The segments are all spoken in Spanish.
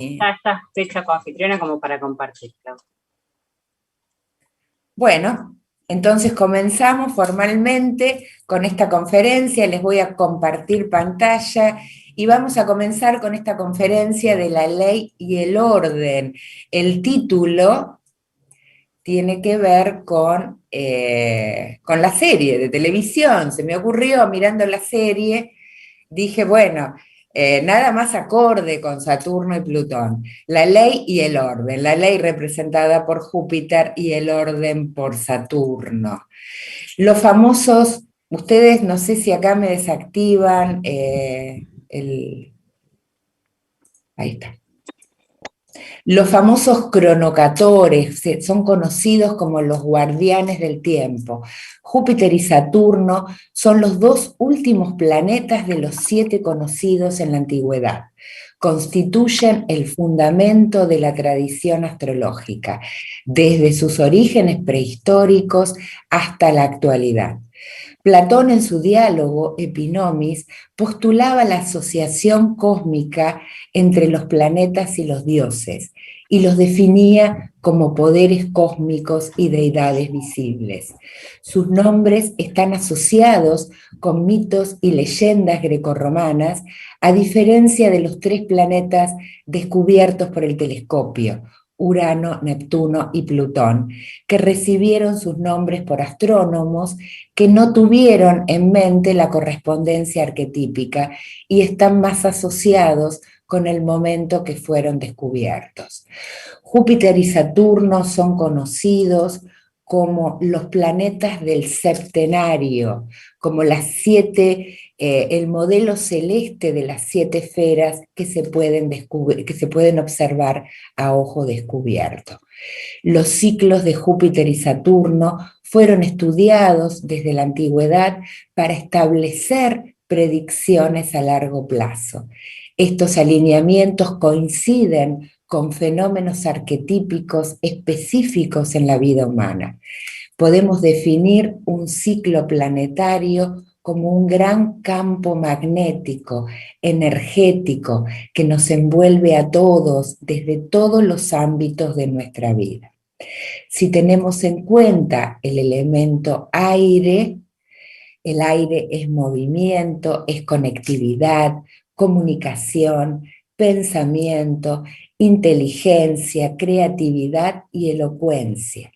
Ya estás hecha coanfitriona como para compartirlo. Bueno, entonces comenzamos formalmente con esta conferencia, les voy a compartir pantalla y vamos a comenzar con esta conferencia de la ley y el orden. El título tiene que ver con la serie de televisión, se me ocurrió mirando la serie, dije, bueno, nada más acorde con Saturno y Plutón. La ley y el orden. La ley representada por Júpiter y el orden por Saturno. Los famosos, ustedes no sé si acá me desactivan ahí está. Los famosos cronocatores son conocidos como los guardianes del tiempo. Júpiter y Saturno son los dos últimos planetas de los 7 conocidos en la antigüedad. Constituyen el fundamento de la tradición astrológica, desde sus orígenes prehistóricos hasta la actualidad. Platón en su diálogo Epinomis postulaba la asociación cósmica entre los planetas y los dioses y los definía como poderes cósmicos y deidades visibles. Sus nombres están asociados con mitos y leyendas grecorromanas, a diferencia de los 3 planetas descubiertos por el telescopio, Urano, Neptuno y Plutón, que recibieron sus nombres por astrónomos que no tuvieron en mente la correspondencia arquetípica y están más asociados con el momento que fueron descubiertos. Júpiter y Saturno son conocidos como los planetas del septenario, como las 7, el modelo celeste de las 7 esferas que se pueden observar a ojo descubierto. Los ciclos de Júpiter y Saturno fueron estudiados desde la antigüedad para establecer predicciones a largo plazo. Estos alineamientos coinciden con fenómenos arquetípicos específicos en la vida humana. Podemos definir un ciclo planetario como un gran campo magnético, energético, que nos envuelve a todos desde todos los ámbitos de nuestra vida. Si tenemos en cuenta el elemento aire, el aire es movimiento, es conectividad, comunicación, pensamiento, inteligencia, creatividad y elocuencia.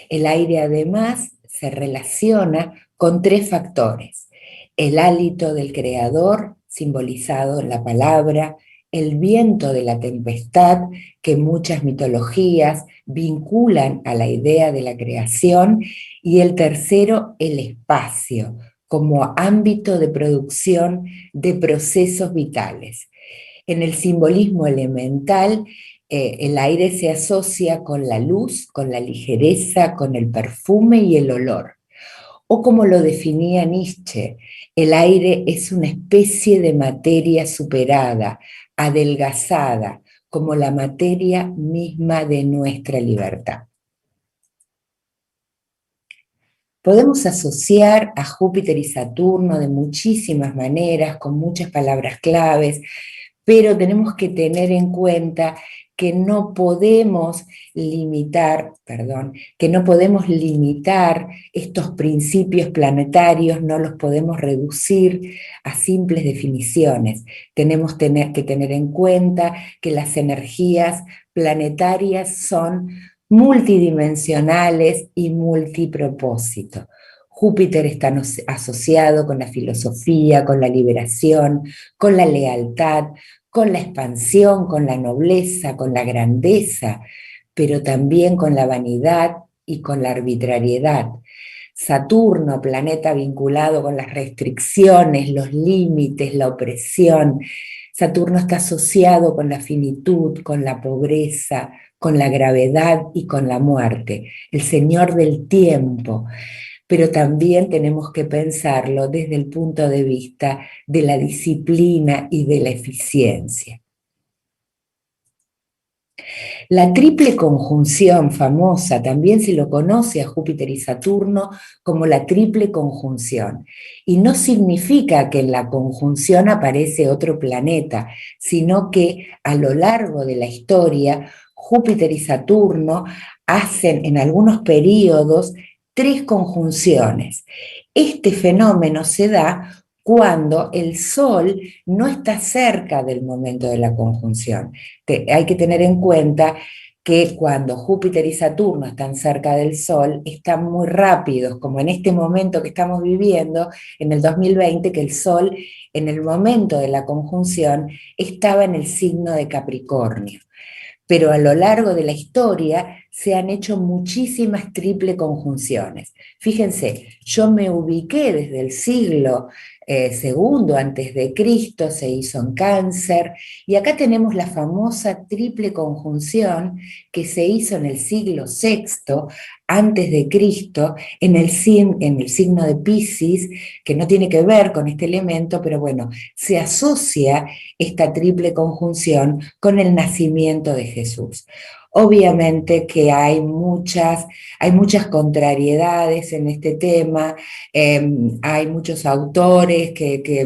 El aire además se relaciona con 3 factores: el hálito del creador, simbolizado en la palabra, el viento de la tempestad, que muchas mitologías vinculan a la idea de la creación, y el tercero, el espacio, como ámbito de producción de procesos vitales. En el simbolismo elemental, el aire se asocia con la luz, con la ligereza, con el perfume y el olor. O como lo definía Nietzsche, el aire es una especie de materia superada, adelgazada, como la materia misma de nuestra libertad. Podemos asociar a Júpiter y Saturno de muchísimas maneras, con muchas palabras claves, pero tenemos que tener en cuenta que no podemos limitar estos principios planetarios, no los podemos reducir a simples definiciones. Tenemos que tener en cuenta que las energías planetarias son multidimensionales y multipropósito. Júpiter está asociado con la filosofía, con la liberación, con la lealtad, con la expansión, con la nobleza, con la grandeza, pero también con la vanidad y con la arbitrariedad. Saturno, planeta vinculado con las restricciones, los límites, la opresión. Saturno está asociado con la finitud, con la pobreza, con la gravedad y con la muerte, el señor del tiempo. Pero también tenemos que pensarlo desde el punto de vista de la disciplina y de la eficiencia. La triple conjunción famosa, también se lo conoce a Júpiter y Saturno como la triple conjunción. Y no significa que en la conjunción aparece otro planeta, sino que a lo largo de la historia, Júpiter y Saturno hacen en algunos periodos 3 conjunciones. Este fenómeno se da cuando el Sol no está cerca del momento de la conjunción. Hay que tener en cuenta que cuando Júpiter y Saturno están cerca del Sol, están muy rápidos, como en este momento que estamos viviendo, en el 2020, que el Sol, en el momento de la conjunción, estaba en el signo de Capricornio. Pero a lo largo de la historia se han hecho muchísimas triple conjunciones. Fíjense, yo me ubiqué desde el siglo segundo antes de Cristo, se hizo en Cáncer, y acá tenemos la famosa triple conjunción que se hizo en el siglo sexto antes de Cristo, en el signo de Piscis, que no tiene que ver con este elemento, pero bueno, se asocia esta triple conjunción con el nacimiento de Jesús. Obviamente que hay muchas contrariedades en este tema, hay muchos autores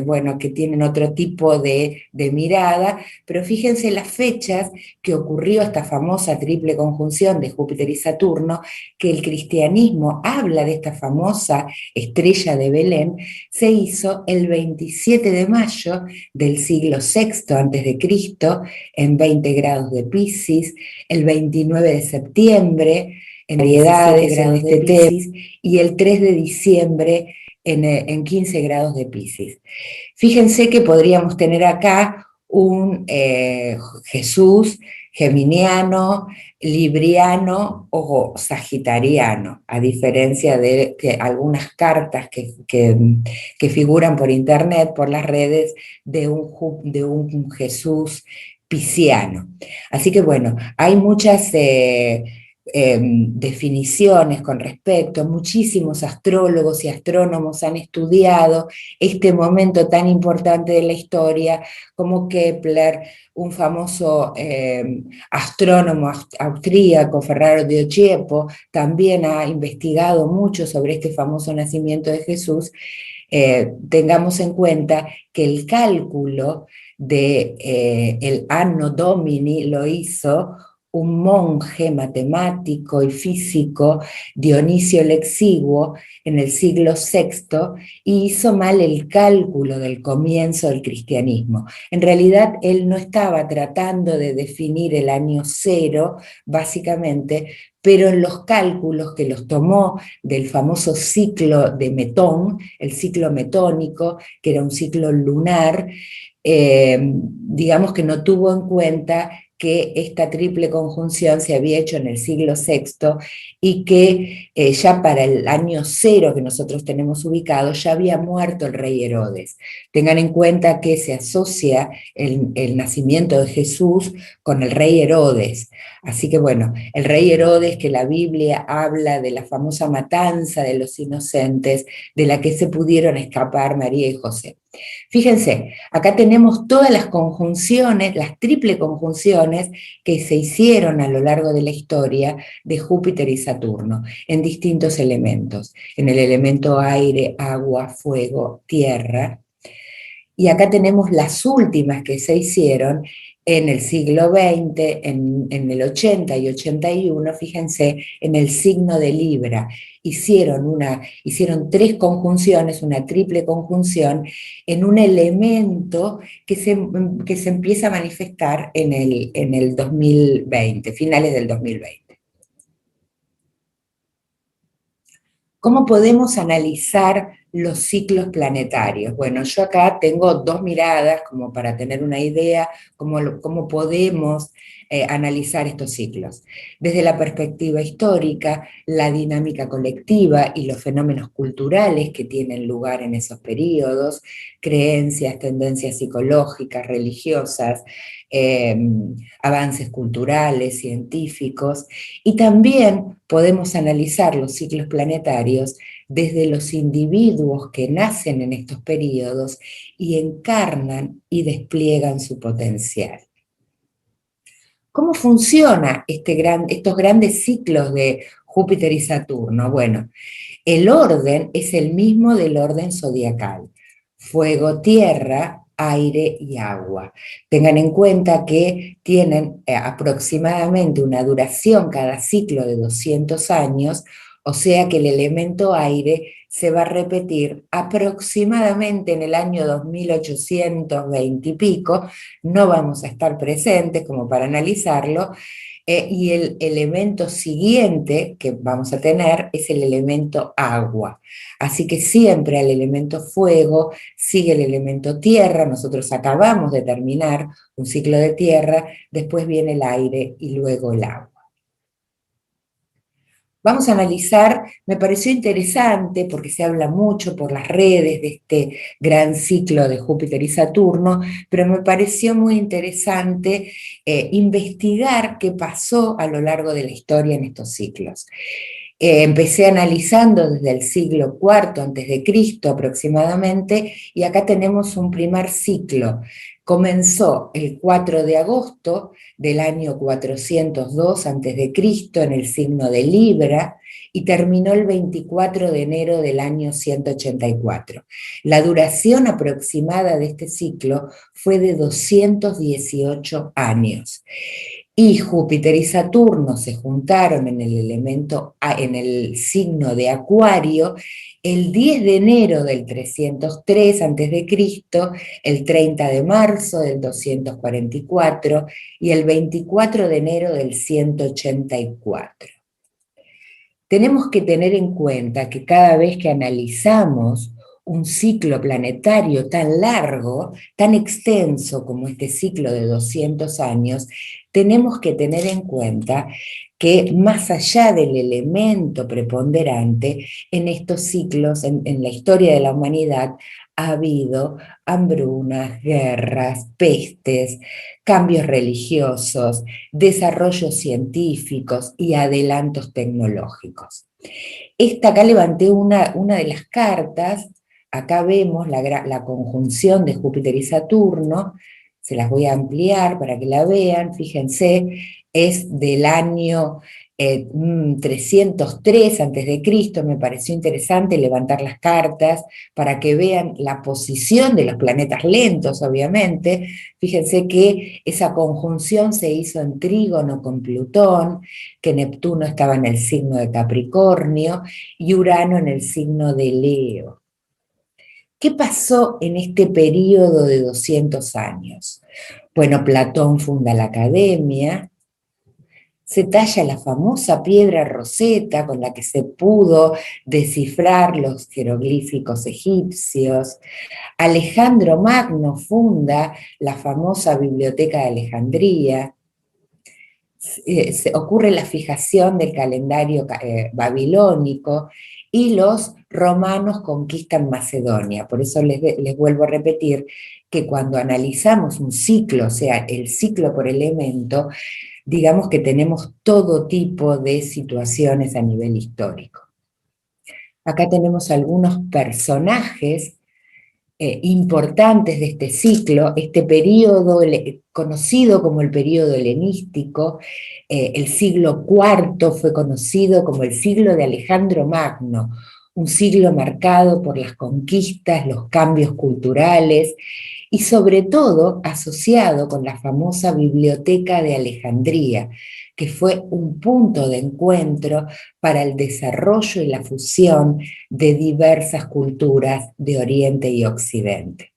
bueno, que tienen otro tipo de mirada, pero fíjense las fechas que ocurrió esta famosa triple conjunción de Júpiter y Saturno, que el cristianismo habla de esta famosa estrella de Belén, se hizo el 27 de mayo del siglo sexto antes de Cristo, en 20 grados de Piscis, el 29 de septiembre, en variedades en este Piscis, y el 3 de diciembre en 15 grados de Piscis. Fíjense que podríamos tener acá un Jesús geminiano, libriano o sagitariano, a diferencia de que algunas cartas que figuran por internet, por las redes, de un Jesús pisciano. Así que bueno, hay muchas definiciones con respecto, muchísimos astrólogos y astrónomos han estudiado este momento tan importante de la historia, como Kepler, un famoso astrónomo austríaco, Ferraro de Occhiepo, también ha investigado mucho sobre este famoso nacimiento de Jesús. Tengamos en cuenta que el cálculo el Anno Domini lo hizo un monje matemático y físico, Dionisio el Exiguo, en el siglo sexto, y hizo mal el cálculo del comienzo del cristianismo. En realidad, él no estaba tratando de definir el año cero, básicamente, pero en los cálculos que los tomó del famoso ciclo de Metón, el ciclo metónico, que era un ciclo lunar, digamos que no tuvo en cuenta que esta triple conjunción se había hecho en el siglo sexto y que ya para el año cero que nosotros tenemos ubicado ya había muerto el rey Herodes. Tengan en cuenta que se asocia el nacimiento de Jesús con el rey Herodes. Así que bueno, el rey Herodes, que la Biblia habla de la famosa matanza de los inocentes, de la que se pudieron escapar María y José. Fíjense, acá tenemos todas las conjunciones, las triple conjunciones que se hicieron a lo largo de la historia de Júpiter y Saturno, en distintos elementos, en el elemento aire, agua, fuego, tierra. Y acá tenemos las últimas que se hicieron en el siglo XX, en el 80 y 81, fíjense, en el signo de Libra. Hicieron 3 conjunciones, una triple conjunción, en un elemento que se empieza a manifestar en el 2020, finales del 2020. ¿Cómo podemos analizar los ciclos planetarios? Bueno, yo acá tengo 2 miradas como para tener una idea cómo podemos analizar estos ciclos. Desde la perspectiva histórica, la dinámica colectiva y los fenómenos culturales que tienen lugar en esos periodos, creencias, tendencias psicológicas, religiosas, avances culturales, científicos, y también podemos analizar los ciclos planetarios desde los individuos que nacen en estos periodos y encarnan y despliegan su potencial. ¿Cómo funciona estos grandes ciclos de Júpiter y Saturno? Bueno, el orden es el mismo del orden zodiacal: fuego, tierra, aire y agua. Tengan en cuenta que tienen aproximadamente una duración cada ciclo de 200 años, o sea que el elemento aire se va a repetir aproximadamente en el año 2820 y pico. No vamos a estar presentes como para analizarlo, y el elemento siguiente que vamos a tener es el elemento agua. Así que siempre al elemento fuego sigue el elemento tierra. Nosotros acabamos de terminar un ciclo de tierra, después viene el aire y luego el agua. Vamos a analizar, me pareció interesante porque se habla mucho por las redes de este gran ciclo de Júpiter y Saturno, pero me pareció muy interesante investigar qué pasó a lo largo de la historia en estos ciclos. Empecé analizando desde el siglo IV antes de Cristo aproximadamente, y acá tenemos un primer ciclo. Comenzó el 4 de agosto del año 402 antes de Cristo en el signo de Libra, y terminó el 24 de enero del año 184. La duración aproximada de este ciclo fue de 218 años. Y Júpiter y Saturno se juntaron en en el signo de Acuario el 10 de enero del 303 a.C., el 30 de marzo del 244 y el 24 de enero del 184. Tenemos que tener en cuenta que cada vez que analizamos un ciclo planetario tan largo, tan extenso como este ciclo de 200 años, tenemos que tener en cuenta que más allá del elemento preponderante, en estos ciclos, en la historia de la humanidad, ha habido hambrunas, guerras, pestes, cambios religiosos, desarrollos científicos y adelantos tecnológicos. Acá levanté una de las cartas. Acá vemos la conjunción de Júpiter y Saturno. Se las voy a ampliar para que la vean. Fíjense, es del año 303 a.C. Me pareció interesante levantar las cartas para que vean la posición de los planetas lentos, obviamente. Fíjense que esa conjunción se hizo en trígono con Plutón, que Neptuno estaba en el signo de Capricornio y Urano en el signo de Leo. ¿Qué pasó en este periodo de 200 años? Bueno, Platón funda la Academia, se talla la famosa piedra Rosetta con la que se pudo descifrar los jeroglíficos egipcios. Alejandro Magno funda la famosa Biblioteca de Alejandría. Ocurre la fijación del calendario babilónico, y los romanos conquistan Macedonia. Por eso les vuelvo a repetir que cuando analizamos un ciclo, o sea, el ciclo por elemento, digamos que tenemos todo tipo de situaciones a nivel histórico. Acá tenemos algunos personajes importantes de este ciclo, este periodo conocido como el periodo helenístico. El siglo IV fue conocido como el siglo de Alejandro Magno, un siglo marcado por las conquistas, los cambios culturales y sobre todo asociado con la famosa Biblioteca de Alejandría, que fue un punto de encuentro para el desarrollo y la fusión de diversas culturas de Oriente y Occidente.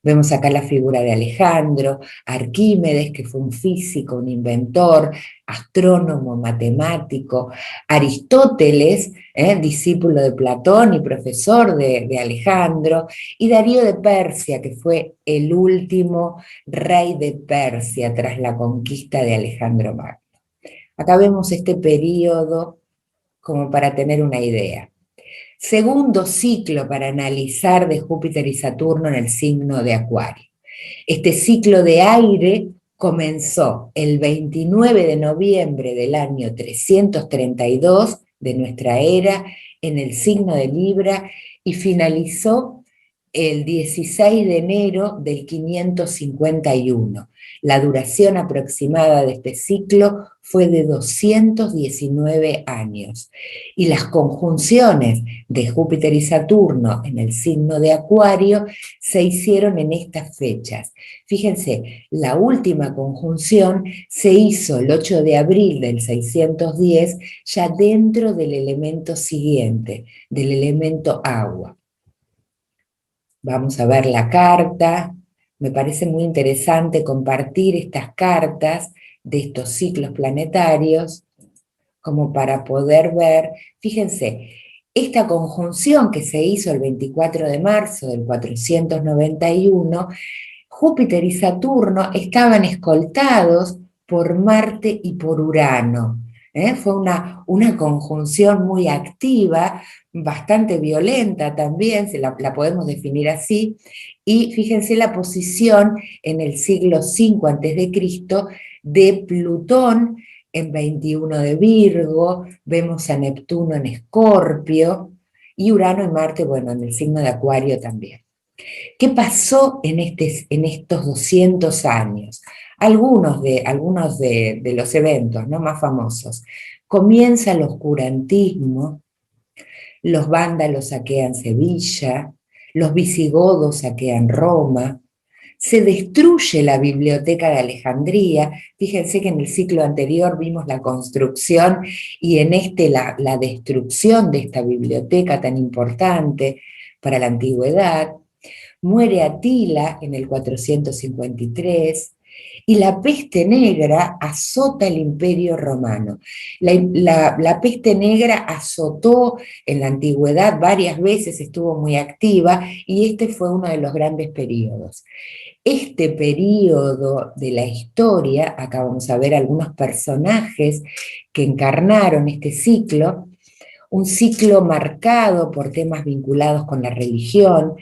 Vemos acá la figura de Alejandro, Arquímedes, que fue un físico, un inventor, astrónomo, matemático, Aristóteles, discípulo de Platón y profesor de Alejandro, y Darío de Persia, que fue el último rey de Persia tras la conquista de Alejandro Magno. Acá vemos este periodo como para tener una idea. Segundo ciclo para analizar de Júpiter y Saturno en el signo de Acuario. Este ciclo de aire comenzó el 29 de noviembre del año 332 de nuestra era en el signo de Libra y finalizó el 16 de enero del 551. La duración aproximada de este ciclo fue de 219 años. Y las conjunciones de Júpiter y Saturno en el signo de Acuario se hicieron en estas fechas. Fíjense, la última conjunción se hizo el 8 de abril del 610, ya dentro del elemento siguiente, del elemento agua. Vamos a ver la carta. Me parece muy interesante compartir estas cartas de estos ciclos planetarios, como para poder ver, fíjense, esta conjunción que se hizo el 24 de marzo del 491, Júpiter y Saturno estaban escoltados por Marte y por Urano. Fue una conjunción muy activa, bastante violenta también, la podemos definir así, y fíjense la posición en el siglo V a.C. de Plutón en 21 de Virgo, vemos a Neptuno en Escorpio, y Urano y Marte, bueno, en el signo de Acuario también. ¿Qué pasó en estos 200 años? Algunos de los eventos, ¿no?, más famosos. Comienza el oscurantismo, los vándalos saquean Sevilla, los visigodos saquean Roma, se destruye la biblioteca de Alejandría. Fíjense que en el ciclo anterior vimos la construcción y en la destrucción de esta biblioteca tan importante para la antigüedad. Muere Atila en el 453, y la peste negra azota el Imperio Romano. La peste negra azotó en la antigüedad varias veces, estuvo muy activa, y este fue uno de los grandes periodos. Este periodo de la historia, acá vamos a ver algunos personajes que encarnaron este ciclo, un ciclo marcado por temas vinculados con la religión.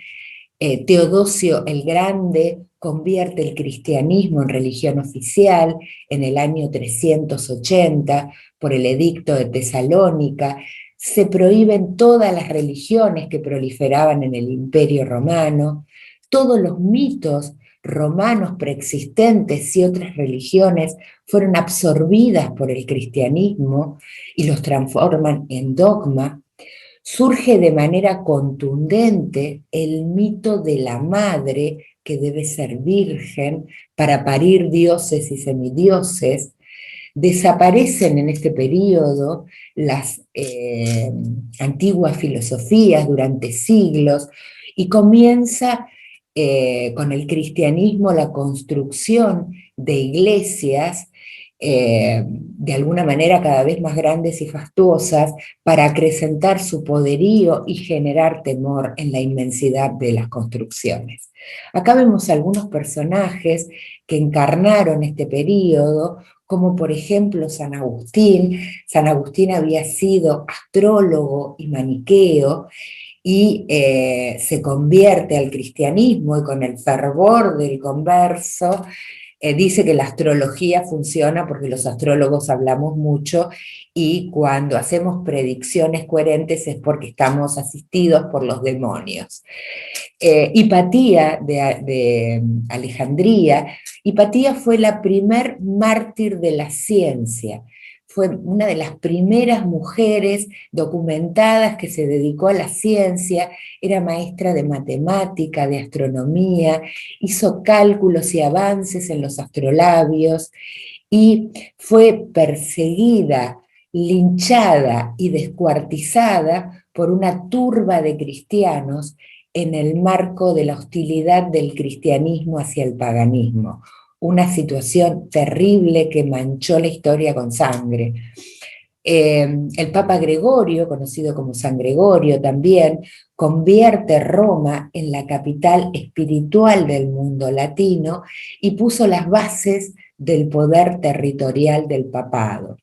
Teodosio el Grande convierte el cristianismo en religión oficial en el año 380 por el edicto de Tesalónica. Se prohíben todas las religiones que proliferaban en el Imperio Romano. Todos los mitos romanos preexistentes y otras religiones fueron absorbidas por el cristianismo y los transforman en dogma. Surge de manera contundente el mito de la madre que debe ser virgen para parir dioses y semidioses. Desaparecen en este periodo las antiguas filosofías durante siglos y comienza con el cristianismo la construcción de iglesias de alguna manera cada vez más grandes y fastuosas para acrecentar su poderío y generar temor en la inmensidad de las construcciones. Acá vemos algunos personajes que encarnaron este periodo, como por ejemplo San Agustín. San Agustín había sido astrólogo y maniqueo, y se convierte al cristianismo, y con el fervor del converso dice que la astrología funciona porque los astrólogos hablamos mucho, y cuando hacemos predicciones coherentes es porque estamos asistidos por los demonios. Hipatía de Alejandría. Hipatía fue la primer mártir de la ciencia. Fue una de las primeras mujeres documentadas que se dedicó a la ciencia. Era maestra de matemática, de astronomía, hizo cálculos y avances en los astrolabios, y fue perseguida, linchada y descuartizada por una turba de cristianos en el marco de la hostilidad del cristianismo hacia el paganismo. Una situación terrible que manchó la historia con sangre. El Papa Gregorio, conocido como San Gregorio también, convierte Roma en la capital espiritual del mundo latino y puso las bases del poder territorial del papado.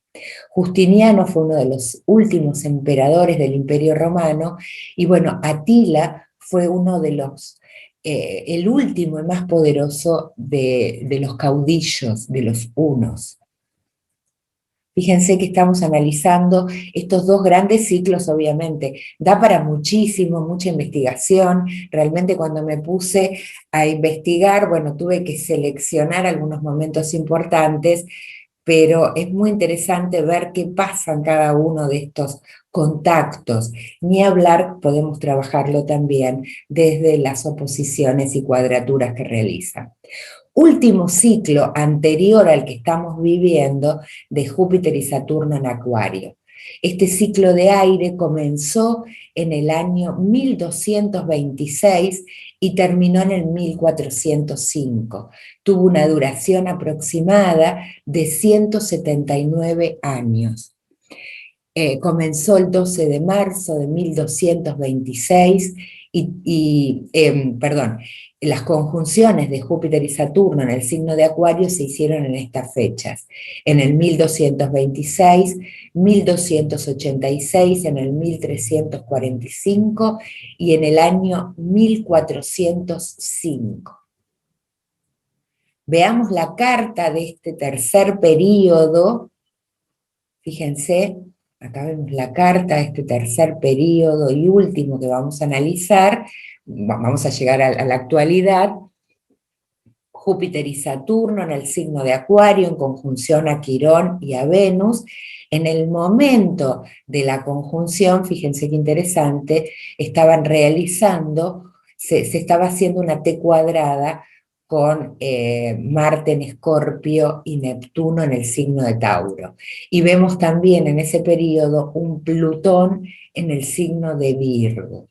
Justiniano fue uno de los últimos emperadores del Imperio Romano, y bueno, Atila fue uno de los el último y más poderoso de los caudillos, de los hunos. Fíjense que estamos analizando estos dos grandes ciclos, obviamente. Da para muchísimo, mucha investigación. Realmente cuando me puse a investigar, bueno, tuve que seleccionar algunos momentos importantes, pero es muy interesante ver qué pasa en cada uno de estos contactos. Ni hablar, podemos trabajarlo también desde las oposiciones y cuadraturas que realizan. Último ciclo anterior al que estamos viviendo de Júpiter y Saturno en Acuario. Este ciclo de aire comenzó en el año 1226 y terminó en el 1405. Tuvo una duración aproximada de 179 años. Comenzó el 12 de marzo de 1226 perdón, las conjunciones de Júpiter y Saturno en el signo de Acuario se hicieron en estas fechas, en el 1226, 1286, en el 1345 y en el año 1405. Veamos la carta de este tercer periodo. Fíjense, acá vemos la carta de este tercer periodo y último que vamos a analizar. Vamos a llegar a la actualidad. Júpiter y Saturno en el signo de Acuario, en conjunción a Quirón y a Venus. En el momento de la conjunción, fíjense qué interesante, estaban realizando, se estaba haciendo una T cuadrada con Marte en Escorpio y Neptuno en el signo de Tauro. Y vemos también en ese periodo un Plutón en el signo de Virgo.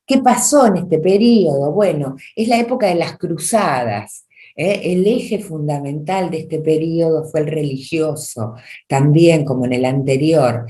¿Qué pasó en este periodo? Bueno, es la época de las cruzadas. El eje fundamental de este periodo fue el religioso, también como en el anterior.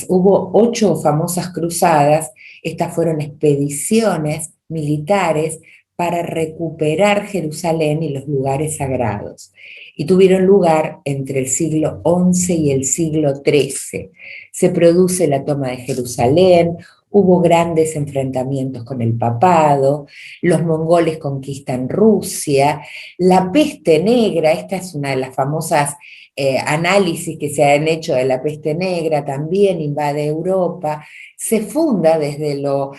Hubo 8 famosas cruzadas, estas fueron expediciones militares para recuperar Jerusalén y los lugares sagrados. Y tuvieron lugar entre el siglo XI y el siglo XIII. Se produce la toma de Jerusalén. Hubo grandes enfrentamientos con el papado, los mongoles conquistan Rusia, la peste negra, esta es una de las famosas análisis que se han hecho de la peste negra, también invade Europa, se funda yo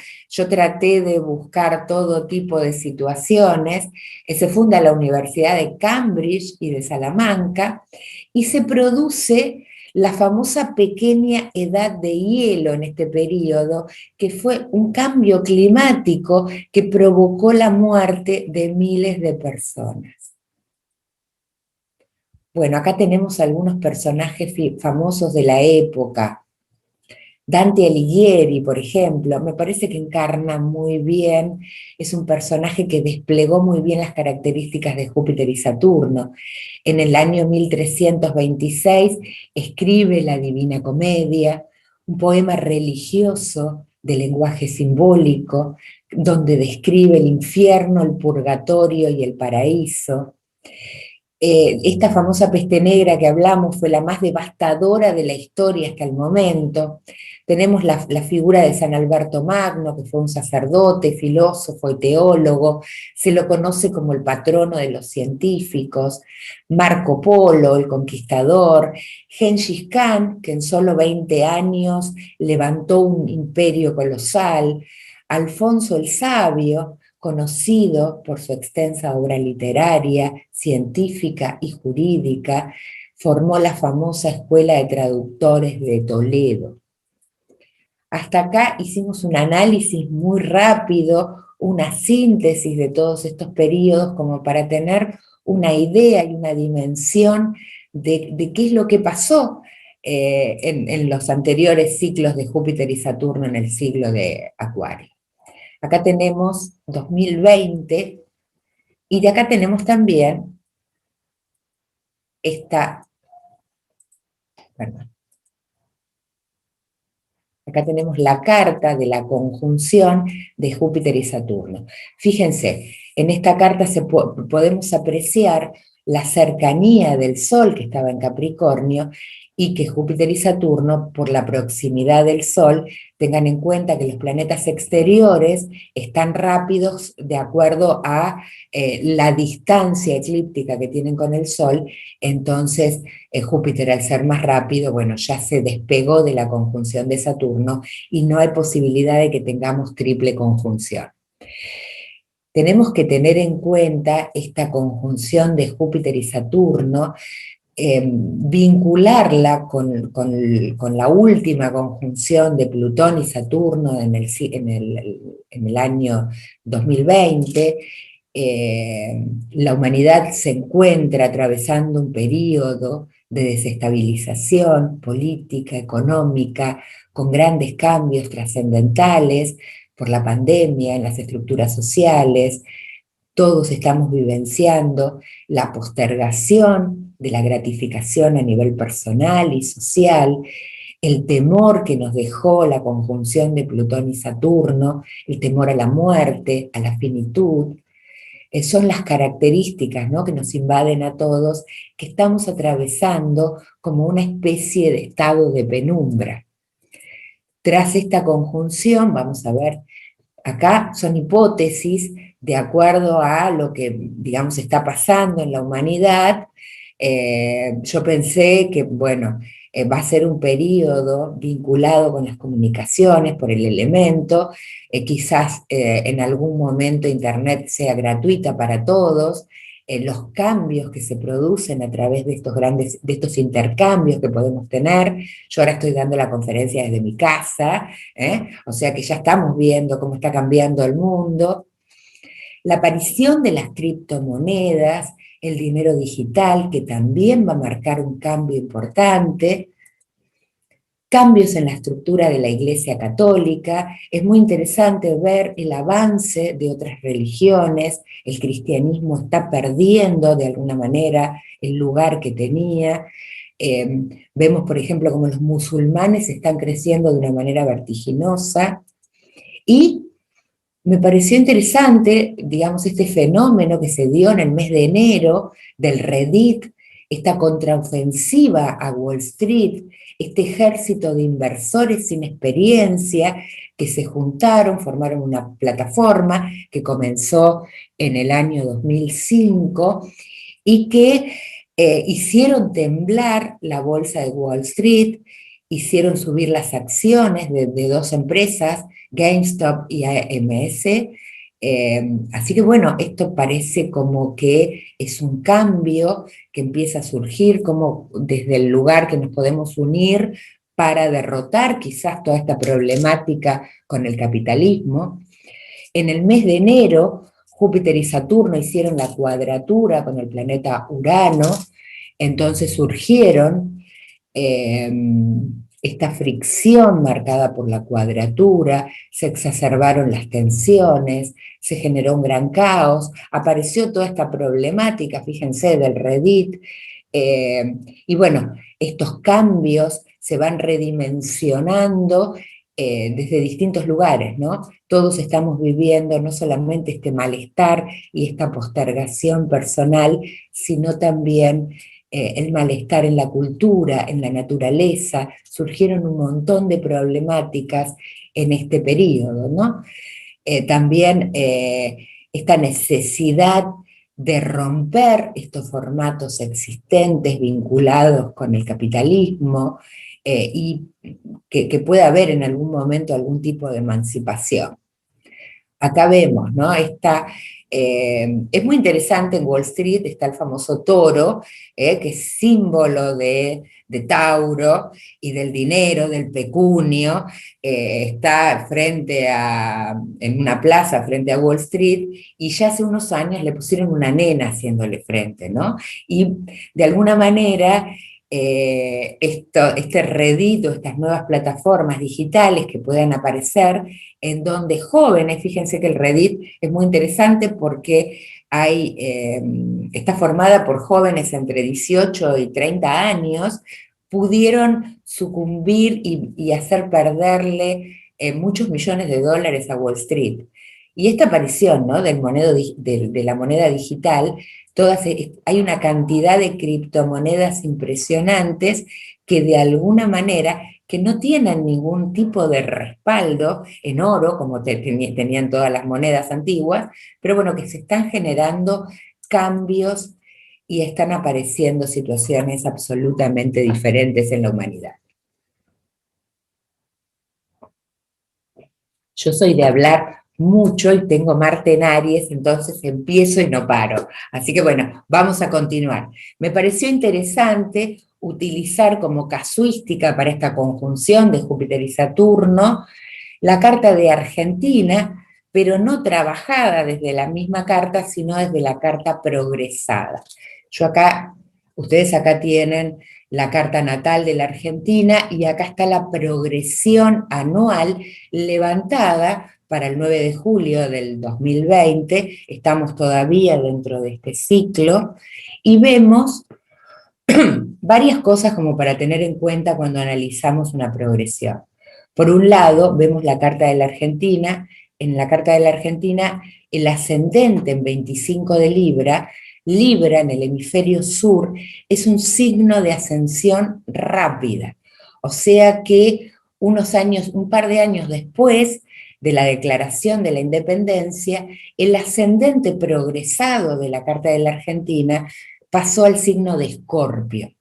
traté de buscar todo tipo de situaciones, se funda la Universidad de Cambridge y de Salamanca, y se produce la famosa pequeña edad de hielo en este periodo, que fue un cambio climático que provocó la muerte de miles de personas. Bueno, acá tenemos algunos personajes famosos de la época. Dante Alighieri, por ejemplo, me parece que encarna muy bien, es un personaje que desplegó muy bien las características de Júpiter y Saturno. En el año 1326 escribe la Divina Comedia, un poema religioso de lenguaje simbólico, donde describe el infierno, el purgatorio y el paraíso. Esta famosa peste negra que hablamos fue la más devastadora de la historia hasta el momento. Tenemos la figura de San Alberto Magno, que fue un sacerdote, filósofo y teólogo, se lo conoce como el patrono de los científicos. Marco Polo, el conquistador. Gengis Khan, que en solo 20 años levantó un imperio colosal. Alfonso el Sabio, conocido por su extensa obra literaria, científica y jurídica, formó la famosa Escuela de Traductores de Toledo. Hasta acá hicimos un análisis muy rápido, una síntesis de todos estos periodos como para tener una idea y una dimensión de qué es lo que pasó en los anteriores ciclos de Júpiter y Saturno en el siglo de Acuario. Acá tenemos 2020 y de acá tenemos también acá tenemos la carta de la conjunción de Júpiter y Saturno. Fíjense, en esta carta podemos apreciar la cercanía del Sol, que estaba en Capricornio, y que Júpiter y Saturno, por la proximidad del Sol, tengan en cuenta que los planetas exteriores están rápidos de acuerdo a la distancia eclíptica que tienen con el Sol. Entonces Júpiter, al ser más rápido, bueno, ya se despegó de la conjunción de Saturno y no hay posibilidad de que tengamos triple conjunción. Tenemos que tener en cuenta esta conjunción de Júpiter y Saturno, vincularla con la última conjunción de Plutón y Saturno en el año 2020. La humanidad se encuentra atravesando un periodo de desestabilización política, económica, con grandes cambios trascendentales por la pandemia en las estructuras sociales. Todos estamos vivenciando la postergación de la gratificación a nivel personal y social, el temor que nos dejó la conjunción de Plutón y Saturno, el temor a la muerte, a la finitud. Son las características, ¿no?, que nos invaden a todos, que estamos atravesando como una especie de estado de penumbra. Tras esta conjunción, vamos a ver, acá son hipótesis de acuerdo a lo que, digamos, está pasando en la humanidad. Yo pensé que, bueno, va a ser un periodo vinculado con las comunicaciones por el elemento, quizás en algún momento Internet sea gratuita para todos, los cambios que se producen a través de estos intercambios que podemos tener. Yo ahora estoy dando la conferencia desde mi casa, o sea que ya estamos viendo cómo está cambiando el mundo. La aparición de las criptomonedas, el dinero digital, que también va a marcar un cambio importante, cambios en la estructura de la Iglesia Católica. Es muy interesante ver el avance de otras religiones. El cristianismo está perdiendo de alguna manera el lugar que tenía. Vemos, por ejemplo, cómo los musulmanes están creciendo de una manera vertiginosa. Y me pareció interesante, digamos, este fenómeno que se dio en el mes de enero del Reddit, esta contraofensiva a Wall Street, este ejército de inversores sin experiencia que se juntaron, formaron una plataforma que comenzó en el año 2005 y que hicieron temblar la bolsa de Wall Street, hicieron subir las acciones de dos empresas, GameStop y AMS. Así que bueno, esto parece como que es un cambio que empieza a surgir como desde el lugar que nos podemos unir para derrotar quizás toda esta problemática con el capitalismo. En el mes de enero, Júpiter y Saturno hicieron la cuadratura con el planeta Urano, entonces surgieron esta fricción marcada por la cuadratura, se exacerbaron las tensiones, se generó un gran caos, apareció toda esta problemática, fíjense, del Reddit, y bueno, estos cambios se van redimensionando desde distintos lugares, ¿no? Todos estamos viviendo no solamente este malestar y esta postergación personal, sino también el malestar en la cultura, en la naturaleza. Surgieron un montón de problemáticas en este periodo, ¿no? También esta necesidad de romper estos formatos existentes vinculados con el capitalismo y que pueda haber en algún momento algún tipo de emancipación. Acá vemos, ¿no? Es muy interesante, en Wall Street está el famoso toro, que es símbolo de Tauro y del dinero, del pecunio. Está en una plaza frente a Wall Street, y ya hace unos años le pusieron una nena haciéndole frente, ¿no? Y de alguna manera este Reddit, estas nuevas plataformas digitales que puedan aparecer, en donde jóvenes, fíjense que el Reddit es muy interesante porque está formada por jóvenes entre 18 y 30 años, pudieron sucumbir y hacer perderle muchos millones de dólares a Wall Street. Y esta aparición, ¿no?, de la moneda digital hay una cantidad de criptomonedas impresionantes que de alguna manera que no tienen ningún tipo de respaldo en oro, como tenían todas las monedas antiguas, pero bueno, que se están generando cambios y están apareciendo situaciones absolutamente diferentes en la humanidad. Yo soy de hablar mucho y tengo Marte en Aries, entonces empiezo y no paro. Así que bueno, vamos a continuar. Me pareció interesante utilizar como casuística para esta conjunción de Júpiter y Saturno la carta de Argentina, pero no trabajada desde la misma carta, sino desde la carta progresada. Ustedes acá tienen la carta natal de la Argentina y acá está la progresión anual levantada para el 9 de julio del 2020, estamos todavía dentro de este ciclo, y vemos varias cosas como para tener en cuenta cuando analizamos una progresión. Por un lado, vemos la carta de la Argentina. En la carta de la Argentina, el ascendente en 25 de Libra, Libra en el hemisferio sur, es un signo de ascensión rápida. O sea que un par de años después de la declaración de la independencia, el ascendente progresado de la carta de la Argentina pasó al signo de Escorpio.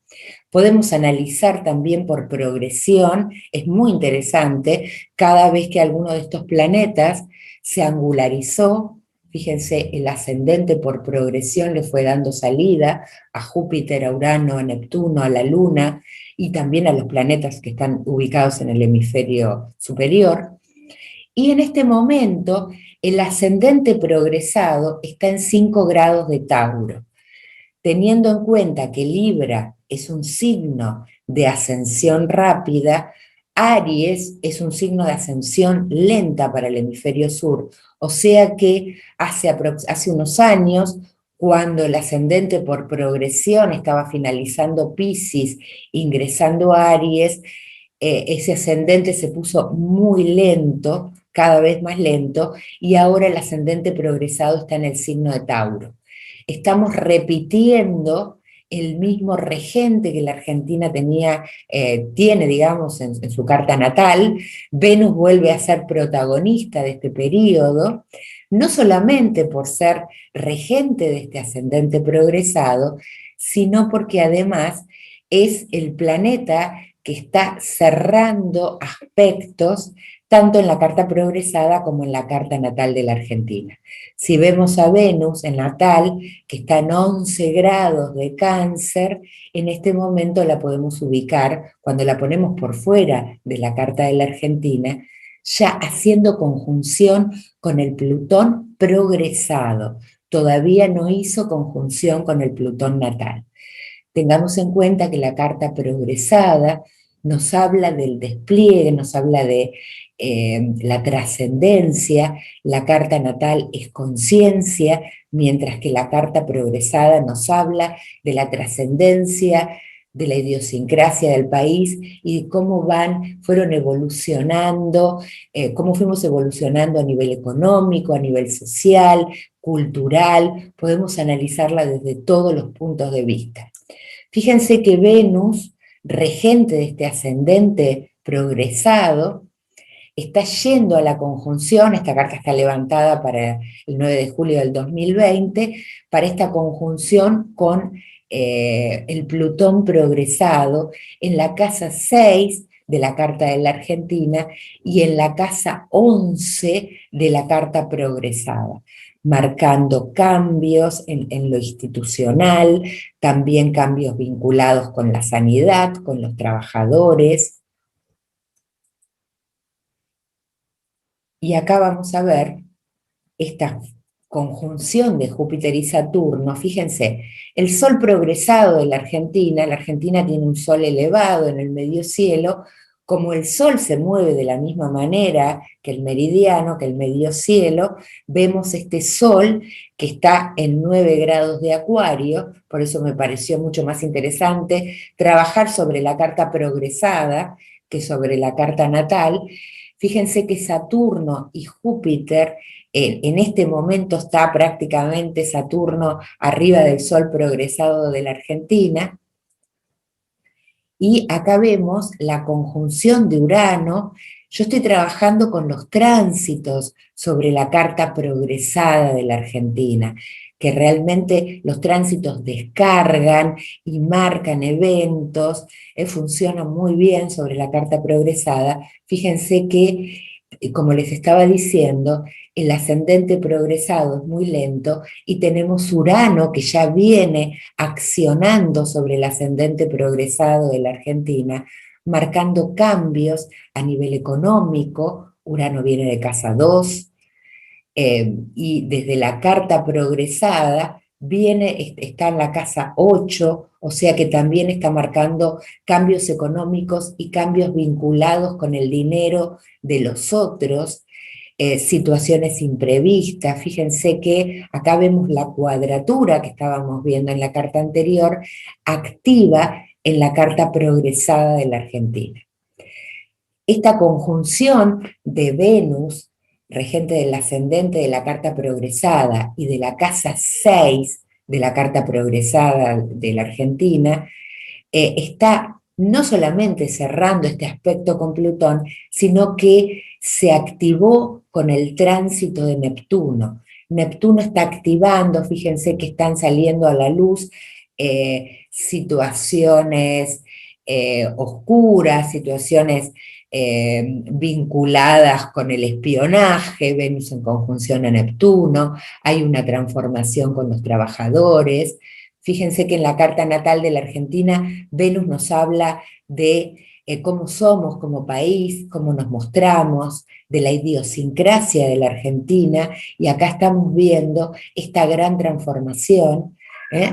Podemos analizar también por progresión, es muy interesante, cada vez que alguno de estos planetas se angularizó, fíjense, el ascendente por progresión le fue dando salida a Júpiter, a Urano, a Neptuno, a la Luna, y también a los planetas que están ubicados en el hemisferio superior. Y en este momento, el ascendente progresado está en 5 grados de Tauro. Teniendo en cuenta que Libra es un signo de ascensión rápida, Aries es un signo de ascensión lenta para el hemisferio sur, o sea que hace unos años, cuando el ascendente por progresión estaba finalizando Piscis, ingresando a Aries, ese ascendente se puso muy lento, cada vez más lento, y ahora el ascendente progresado está en el signo de Tauro. Estamos repitiendo el mismo regente que la Argentina tiene, digamos, en su carta natal. Venus vuelve a ser protagonista de este periodo, no solamente por ser regente de este ascendente progresado, sino porque además es el planeta que está cerrando aspectos tanto en la carta progresada como en la carta natal de la Argentina. Si vemos a Venus en natal, que está en 11 grados de Cáncer, en este momento la podemos ubicar, cuando la ponemos por fuera de la carta de la Argentina, ya haciendo conjunción con el Plutón progresado. Todavía no hizo conjunción con el Plutón natal. Tengamos en cuenta que la carta progresada nos habla del despliegue, nos habla de la trascendencia. La carta natal es conciencia, mientras que la carta progresada nos habla de la trascendencia, de la idiosincrasia del país y de cómo fueron evolucionando, cómo fuimos evolucionando a nivel económico, a nivel social, cultural. Podemos analizarla desde todos los puntos de vista. Fíjense que Venus, regente de este ascendente progresado, está yendo a la conjunción. Esta carta está levantada para el 9 de julio del 2020, para esta conjunción con el Plutón progresado en la casa 6 de la carta de la Argentina y en la casa 11 de la carta progresada, marcando cambios en lo institucional, también cambios vinculados con la sanidad, con los trabajadores. Y acá vamos a ver esta conjunción de Júpiter y Saturno. Fíjense, el Sol progresado de la Argentina tiene un Sol elevado en el medio cielo. Como el Sol se mueve de la misma manera que el meridiano, que el medio cielo, vemos este Sol que está en 9 grados de Acuario. Por eso me pareció mucho más interesante trabajar sobre la carta progresada que sobre la carta natal. Fíjense que Saturno y Júpiter, en este momento está prácticamente Saturno arriba del Sol progresado de la Argentina, y acá vemos la conjunción de Urano. Yo estoy trabajando con los tránsitos sobre la carta progresada de la Argentina, que realmente los tránsitos descargan y marcan eventos, funcionan muy bien sobre la carta progresada. Fíjense que, como les estaba diciendo, el ascendente progresado es muy lento y tenemos Urano que ya viene accionando sobre el ascendente progresado de la Argentina, marcando cambios a nivel económico. Urano viene de casa 2, y desde la carta progresada está en la casa 8, o sea que también está marcando cambios económicos y cambios vinculados con el dinero de los otros, situaciones imprevistas. Fíjense que acá vemos la cuadratura que estábamos viendo en la carta anterior, activa en la carta progresada de la Argentina. Esta conjunción de Venus, regente del ascendente de la carta progresada, y de la casa 6 de la carta progresada de la Argentina, está no solamente cerrando este aspecto con Plutón, sino que se activó con el tránsito de Neptuno. Neptuno está activando, fíjense que están saliendo a la luz situaciones oscuras, situaciones vinculadas con el espionaje. Venus en conjunción a Neptuno, hay una transformación con los trabajadores. Fíjense que en la carta natal de la Argentina, Venus nos habla de cómo somos como país, cómo nos mostramos, de la idiosincrasia de la Argentina, y acá estamos viendo esta gran transformación,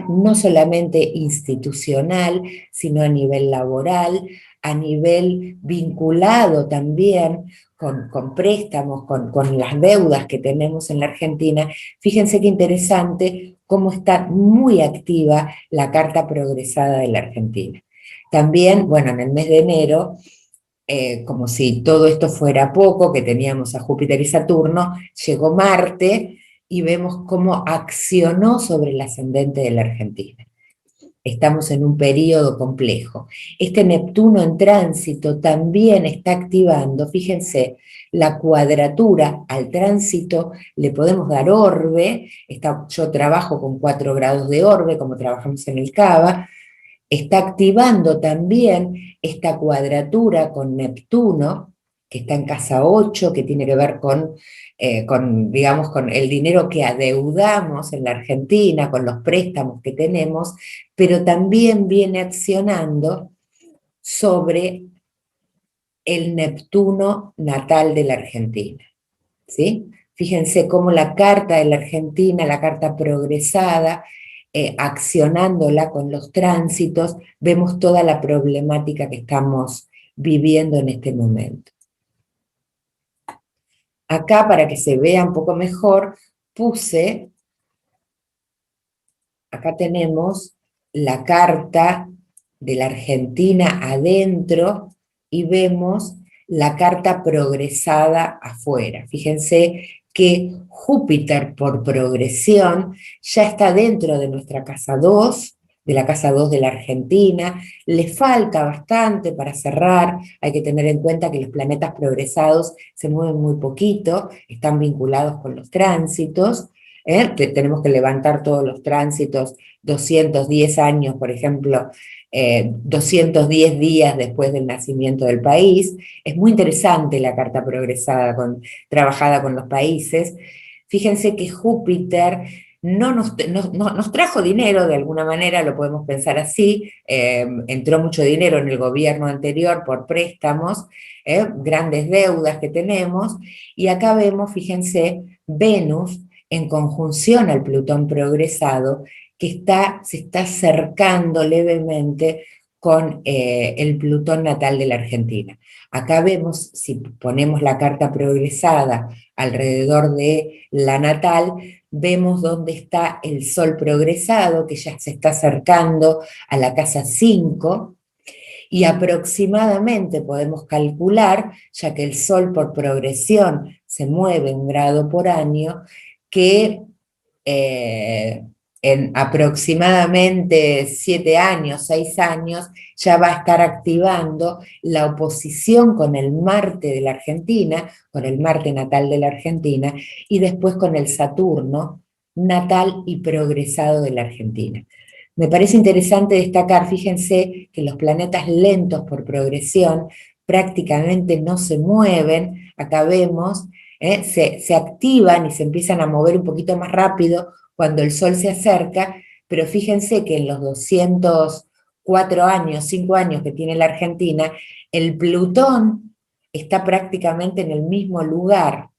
no solamente institucional, sino a nivel laboral, a nivel vinculado también con préstamos, con las deudas que tenemos en la Argentina. Fíjense qué interesante cómo está muy activa la carta progresada de la Argentina. También, bueno, en el mes de enero, como si todo esto fuera poco, que teníamos a Júpiter y Saturno, llegó Marte y vemos cómo accionó sobre el ascendente de la Argentina. Estamos en un periodo complejo. Este Neptuno en tránsito también está activando, fíjense, la cuadratura al tránsito. Le podemos dar orbe. Yo trabajo con 4 grados de orbe, como trabajamos en el CABA. Está activando también esta cuadratura con Neptuno, que está en casa 8, que tiene que ver digamos, con el dinero que adeudamos en la Argentina, con los préstamos que tenemos, pero también viene accionando sobre el Neptuno natal de la Argentina, ¿sí? Fíjense cómo la carta de la Argentina, la carta progresada, accionándola con los tránsitos, vemos toda la problemática que estamos viviendo en este momento. Acá, para que se vea un poco mejor, acá tenemos la carta de la Argentina adentro y vemos la carta progresada afuera. Fíjense que Júpiter, por progresión, ya está dentro de nuestra casa 2, de la casa 2 de la Argentina. Le falta bastante para cerrar. Hay que tener en cuenta que los planetas progresados se mueven muy poquito, están vinculados con los tránsitos. Tenemos que levantar todos los tránsitos 210 años, por ejemplo, 210 días después del nacimiento del país. Es muy interesante la carta progresada trabajada con los países. Fíjense que Júpiter no nos trajo dinero, de alguna manera lo podemos pensar así. Entró mucho dinero en el gobierno anterior por préstamos, grandes deudas que tenemos, y acá vemos, fíjense, Venus en conjunción al Plutón progresado, que se está acercando levemente con el Plutón natal de la Argentina. Acá vemos, si ponemos la carta progresada alrededor de la natal, vemos dónde está el Sol progresado, que ya se está acercando a la casa 5, y aproximadamente podemos calcular, ya que el Sol por progresión se mueve 1 grado por año, que en aproximadamente 7 años, 6 años, ya va a estar activando la oposición con el Marte de la Argentina, con el Marte natal de la Argentina, y después con el Saturno natal y progresado de la Argentina. Me parece interesante destacar, fíjense, que los planetas lentos por progresión prácticamente no se mueven, acá vemos, se activan y se empiezan a mover un poquito más rápido cuando el Sol se acerca, pero fíjense que en los 204 años, 5 años que tiene la Argentina, el Plutón está prácticamente en el mismo lugar,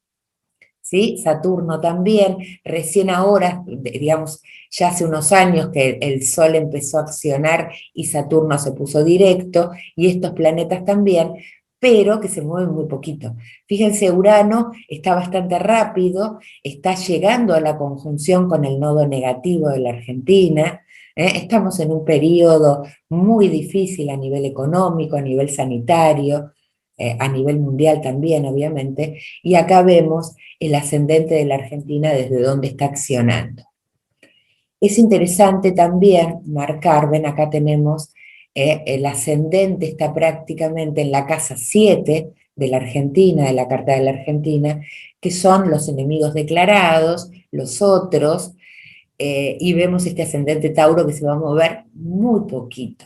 ¿sí? Saturno también, recién ahora, digamos, ya hace unos años que el Sol empezó a accionar y Saturno se puso directo, y estos planetas también, pero que se mueven muy poquito. Fíjense, Urano está bastante rápido, está llegando a la conjunción con el nodo negativo de la Argentina, estamos en un periodo muy difícil a nivel económico, a nivel sanitario, a nivel mundial también, obviamente, y acá vemos el ascendente de la Argentina desde donde está accionando. Es interesante también marcar, ven acá tenemos, el ascendente está prácticamente en la casa 7 de la Argentina, de la Carta de la Argentina, que son los enemigos declarados, los otros, y vemos este ascendente Tauro que se va a mover muy poquito.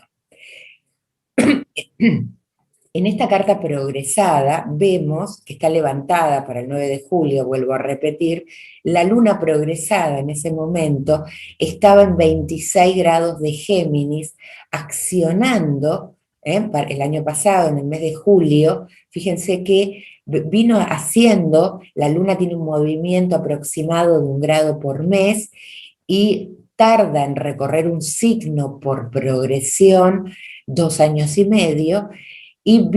En esta carta progresada vemos que está levantada para el 9 de julio, vuelvo a repetir, la luna progresada en ese momento estaba en 26 grados de Géminis, accionando, el año pasado, en el mes de julio, fíjense que vino haciendo, la luna tiene un movimiento aproximado de 1 grado por mes, y tarda en recorrer un signo por progresión 2 años y medio, y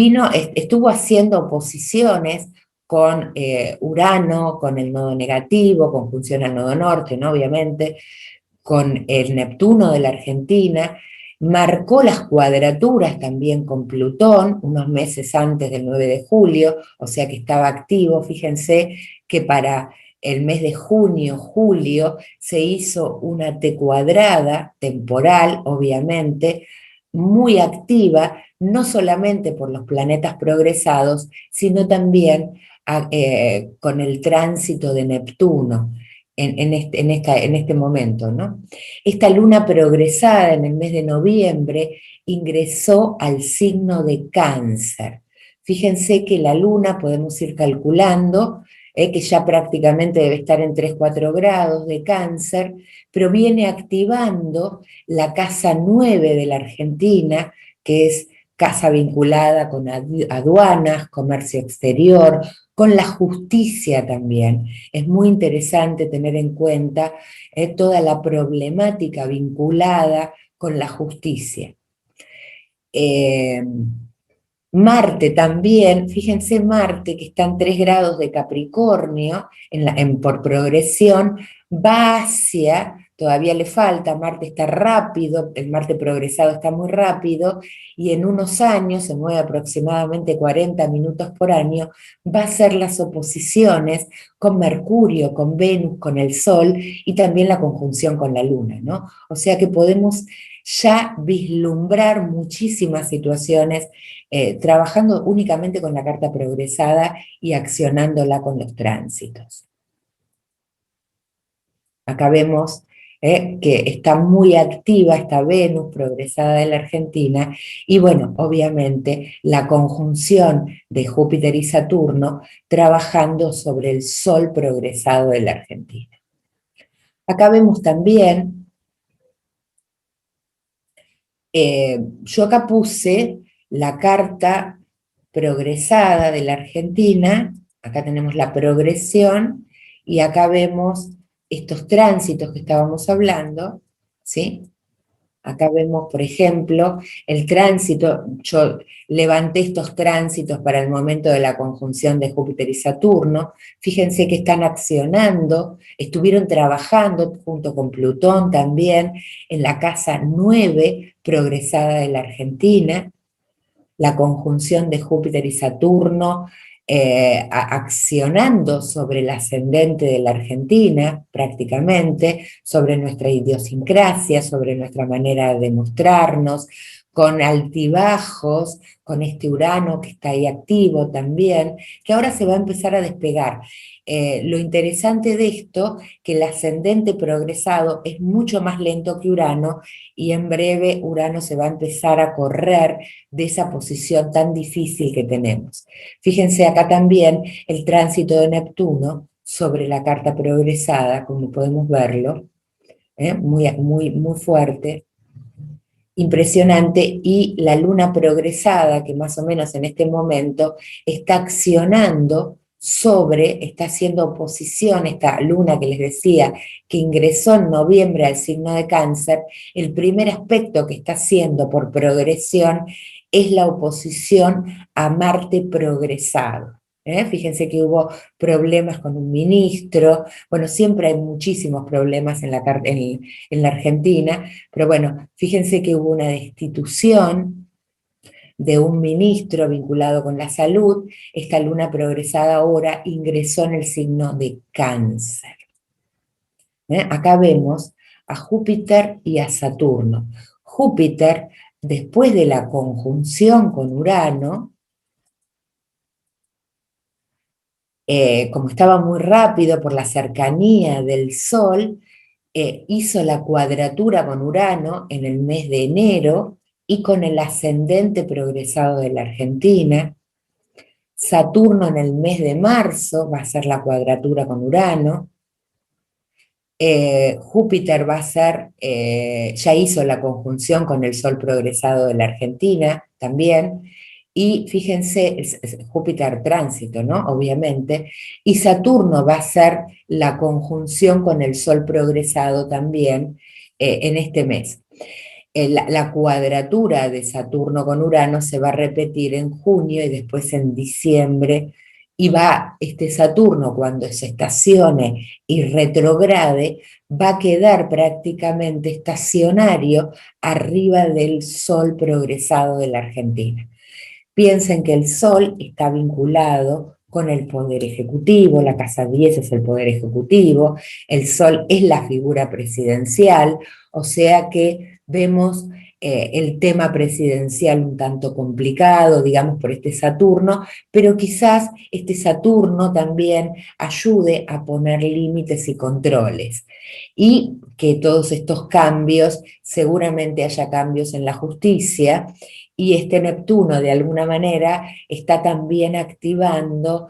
estuvo haciendo oposiciones con Urano, con el nodo negativo, conjunción al nodo norte, ¿no? Obviamente, con el Neptuno de la Argentina, marcó las cuadraturas también con Plutón, unos meses antes del 9 de julio, o sea que estaba activo. Fíjense que para el mes de junio, julio, se hizo una T cuadrada temporal, obviamente, muy activa, no solamente por los planetas progresados, sino también con el tránsito de Neptuno en este momento, ¿no? Esta luna progresada en el mes de noviembre ingresó al signo de Cáncer. Fíjense que la luna, podemos ir calculando, que ya prácticamente debe estar en 3-4 grados de Cáncer, pero viene activando la casa 9 de la Argentina, que es casa vinculada con aduanas, comercio exterior, con la justicia también. Es muy interesante tener en cuenta toda la problemática vinculada con la justicia. Marte también, fíjense, Marte, que está en 3 grados de Capricornio, por progresión, va hacia, todavía le falta, Marte está rápido, el Marte progresado está muy rápido, y en unos años, se mueve aproximadamente 40 minutos por año, va a hacer las oposiciones con Mercurio, con Venus, con el Sol, y también la conjunción con la Luna, ¿no? O sea que podemos ya vislumbrar muchísimas situaciones trabajando únicamente con la carta progresada y accionándola con los tránsitos. Acá vemos que está muy activa esta Venus progresada de la Argentina, y bueno, obviamente la conjunción de Júpiter y Saturno trabajando sobre el Sol progresado de la Argentina. Acá vemos también, yo acá puse la carta progresada de la Argentina, acá tenemos la progresión, y acá vemos estos tránsitos que estábamos hablando, ¿sí? Acá vemos, por ejemplo, el tránsito, yo levanté estos tránsitos para el momento de la conjunción de Júpiter y Saturno. Fíjense que están accionando, estuvieron trabajando junto con Plutón también en la casa 9 progresada de la Argentina. la conjunción de Júpiter y Saturno accionando sobre el ascendente de la Argentina, prácticamente, sobre nuestra idiosincrasia, sobre nuestra manera de mostrarnos, con altibajos, con este Urano que está ahí activo también, que ahora se va a empezar a despegar. Lo interesante de esto, que el ascendente progresado es mucho más lento que Urano, y en breve Urano se va a empezar a correr de esa posición tan difícil que tenemos. Fíjense acá también el tránsito de Neptuno sobre la carta progresada, como podemos verlo, muy fuerte, impresionante, y la luna progresada, que más o menos en este momento está accionando está haciendo oposición, esta luna que les decía, que ingresó en noviembre al signo de Cáncer. El primer aspecto que está haciendo por progresión es la oposición a Marte progresado. Fíjense que hubo problemas con un ministro, bueno, siempre hay muchísimos problemas en la Argentina, pero bueno, fíjense que hubo una destitución de un ministro vinculado con la salud. Esta luna progresada ahora ingresó en el signo de Cáncer. Acá vemos a Júpiter y a Saturno. Júpiter, después de la conjunción con Urano, como estaba muy rápido por la cercanía del Sol, hizo la cuadratura con Urano en el mes de enero, y con el ascendente progresado de la Argentina. Saturno en el mes de marzo va a hacer la cuadratura con Urano. Júpiter va a hacer, ya hizo la conjunción con el Sol progresado de la Argentina también, y fíjense, Júpiter tránsito, ¿no? Obviamente, y Saturno va a hacer la conjunción con el Sol progresado también en este mes. La cuadratura de Saturno con Urano se va a repetir en junio y después en diciembre, y este Saturno, cuando se estacione y retrograde, va a quedar prácticamente estacionario arriba del Sol progresado de la Argentina. Piensen que el Sol está vinculado con el poder ejecutivo, la casa 10 es el poder ejecutivo, el Sol es la figura presidencial, o sea que vemos el tema presidencial un tanto complicado, digamos, por este Saturno, pero quizás este Saturno también ayude a poner límites y controles, y que todos estos cambios, seguramente haya cambios en la justicia, y este Neptuno de alguna manera está también activando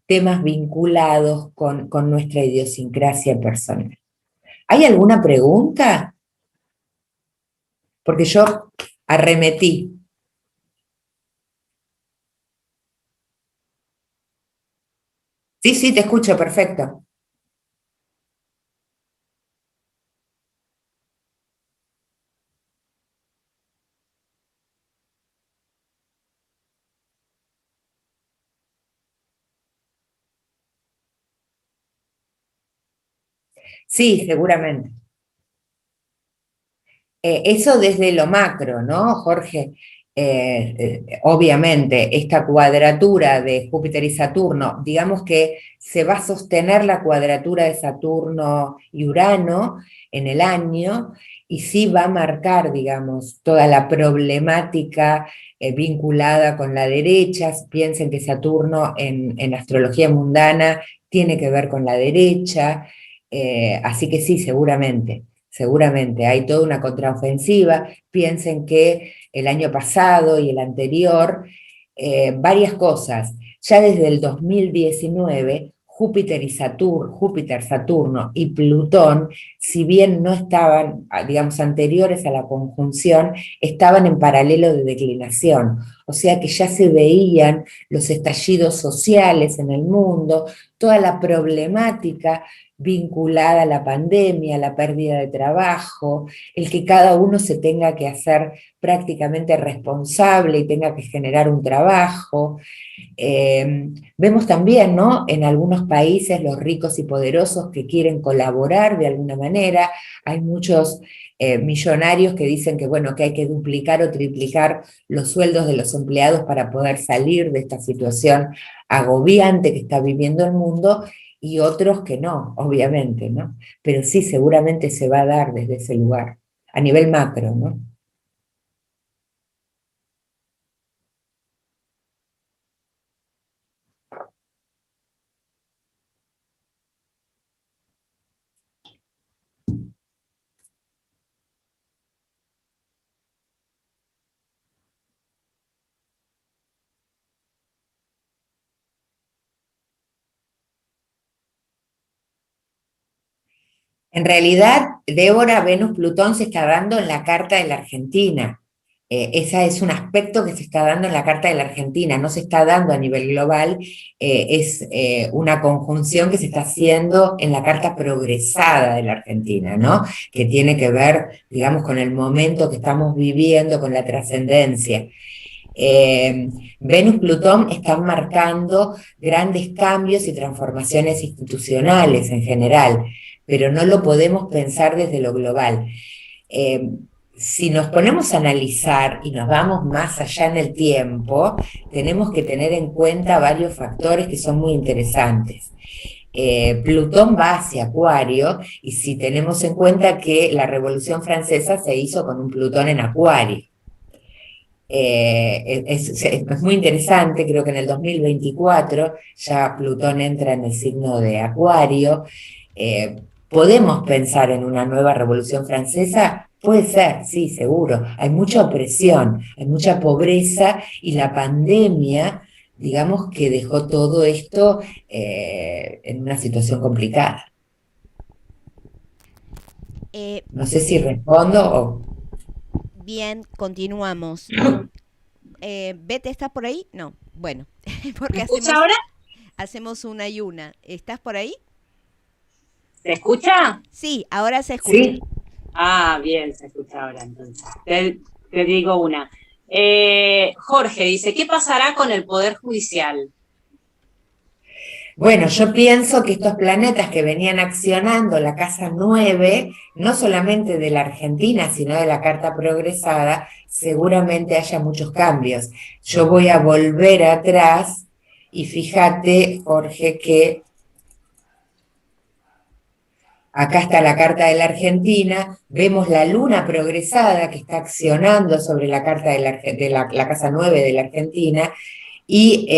temas vinculados con nuestra idiosincrasia personal. ¿Hay alguna pregunta? Porque yo arremetí. Sí, sí, te escucho, perfecto. Sí, seguramente. Eso desde lo macro, ¿no, Jorge? Obviamente, esta cuadratura de Júpiter y Saturno, digamos que se va a sostener la cuadratura de Saturno y Urano en el año, y sí va a marcar, digamos, toda la problemática vinculada con la derecha. Piensen que Saturno en astrología mundana tiene que ver con la derecha, así que sí, seguramente. Seguramente, hay toda una contraofensiva. Piensen que el año pasado y el anterior, varias cosas. Ya desde el 2019, Júpiter, Saturno y Plutón, si bien no estaban, digamos, anteriores a la conjunción, estaban en paralelo de declinación. O sea que ya se veían los estallidos sociales en el mundo, toda la problemática vinculada a la pandemia, a la pérdida de trabajo, el que cada uno se tenga que hacer prácticamente responsable y tenga que generar un trabajo. Vemos también, ¿no?, en algunos países los ricos y poderosos que quieren colaborar de alguna manera. Hay muchos millonarios que dicen que, bueno, que hay que duplicar o triplicar los sueldos de los empleados para poder salir de esta situación agobiante que está viviendo el mundo, y otros que no, obviamente, ¿no? Pero sí, seguramente se va a dar desde ese lugar, a nivel macro, ¿no? En realidad, Débora, Venus, Plutón se está dando en la carta de la Argentina. Ese es un aspecto que se está dando en la carta de la Argentina, no se está dando a nivel global, es una conjunción que se está haciendo en la carta progresada de la Argentina, ¿no? Que tiene que ver, digamos, con el momento que estamos viviendo, con la trascendencia. Venus-Plutón están marcando grandes cambios y transformaciones institucionales en general, pero no lo podemos pensar desde lo global. Eh, si nos ponemos a analizar y nos vamos más allá en el tiempo, tenemos que tener en cuenta varios factores que son muy interesantes. Plutón va hacia Acuario, y si tenemos en cuenta que la Revolución Francesa se hizo con un Plutón en Acuario. Es muy interesante, creo que en el 2024 ya Plutón entra en el signo de Acuario. ¿Podemos pensar en una nueva revolución francesa? Puede ser, sí, seguro. Hay mucha opresión, hay mucha pobreza, y la pandemia, digamos, que dejó todo esto en una situación complicada. No sé si respondo o... Bien, continuamos. Bete, ¿estás por ahí? No. Bueno, ¿Me porque escucha ahora? hacemos una y una. ¿Estás por ahí? ¿Se escucha? Sí, ahora se escucha. Sí. Ah, bien, se escucha ahora entonces. Te digo una. Jorge dice, ¿qué pasará con el Poder Judicial? Bueno, yo pienso que estos planetas que venían accionando la casa 9, no solamente de la Argentina, sino de la carta progresada, seguramente haya muchos cambios. Yo voy a volver atrás y fíjate, Jorge, que acá está la carta de la Argentina, vemos la luna progresada que está accionando sobre la carta de la casa 9 de la Argentina, y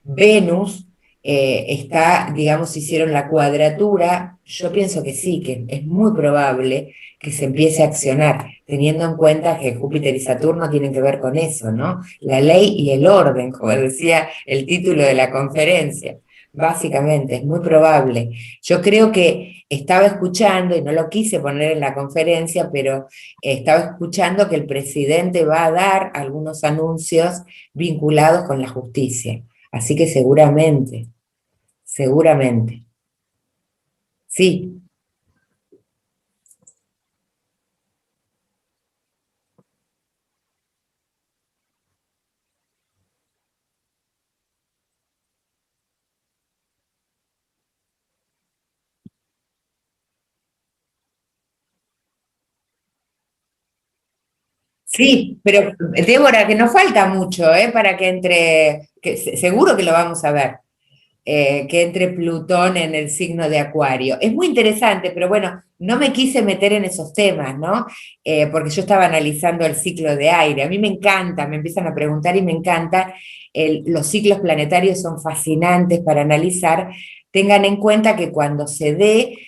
Venus está, digamos, hicieron la cuadratura. Yo pienso que sí, que es muy probable que se empiece a accionar, teniendo en cuenta que Júpiter y Saturno tienen que ver con eso, ¿no? La ley y el orden, como decía el título de la conferencia. Básicamente, es muy probable. Yo creo que estaba escuchando, y no lo quise poner en la conferencia, pero estaba escuchando que el presidente va a dar algunos anuncios vinculados con la justicia. Así que seguramente, seguramente. Sí, sí, pero Débora, que nos falta mucho, para que entre, que seguro que lo vamos a ver. Que entre Plutón en el signo de Acuario. Es muy interesante, pero bueno, no me quise meter en esos temas, ¿no? Porque yo estaba analizando el ciclo de aire. A mí me encanta, me empiezan a preguntar y me encanta. Los ciclos planetarios son fascinantes para analizar. Tengan en cuenta que cuando se dé,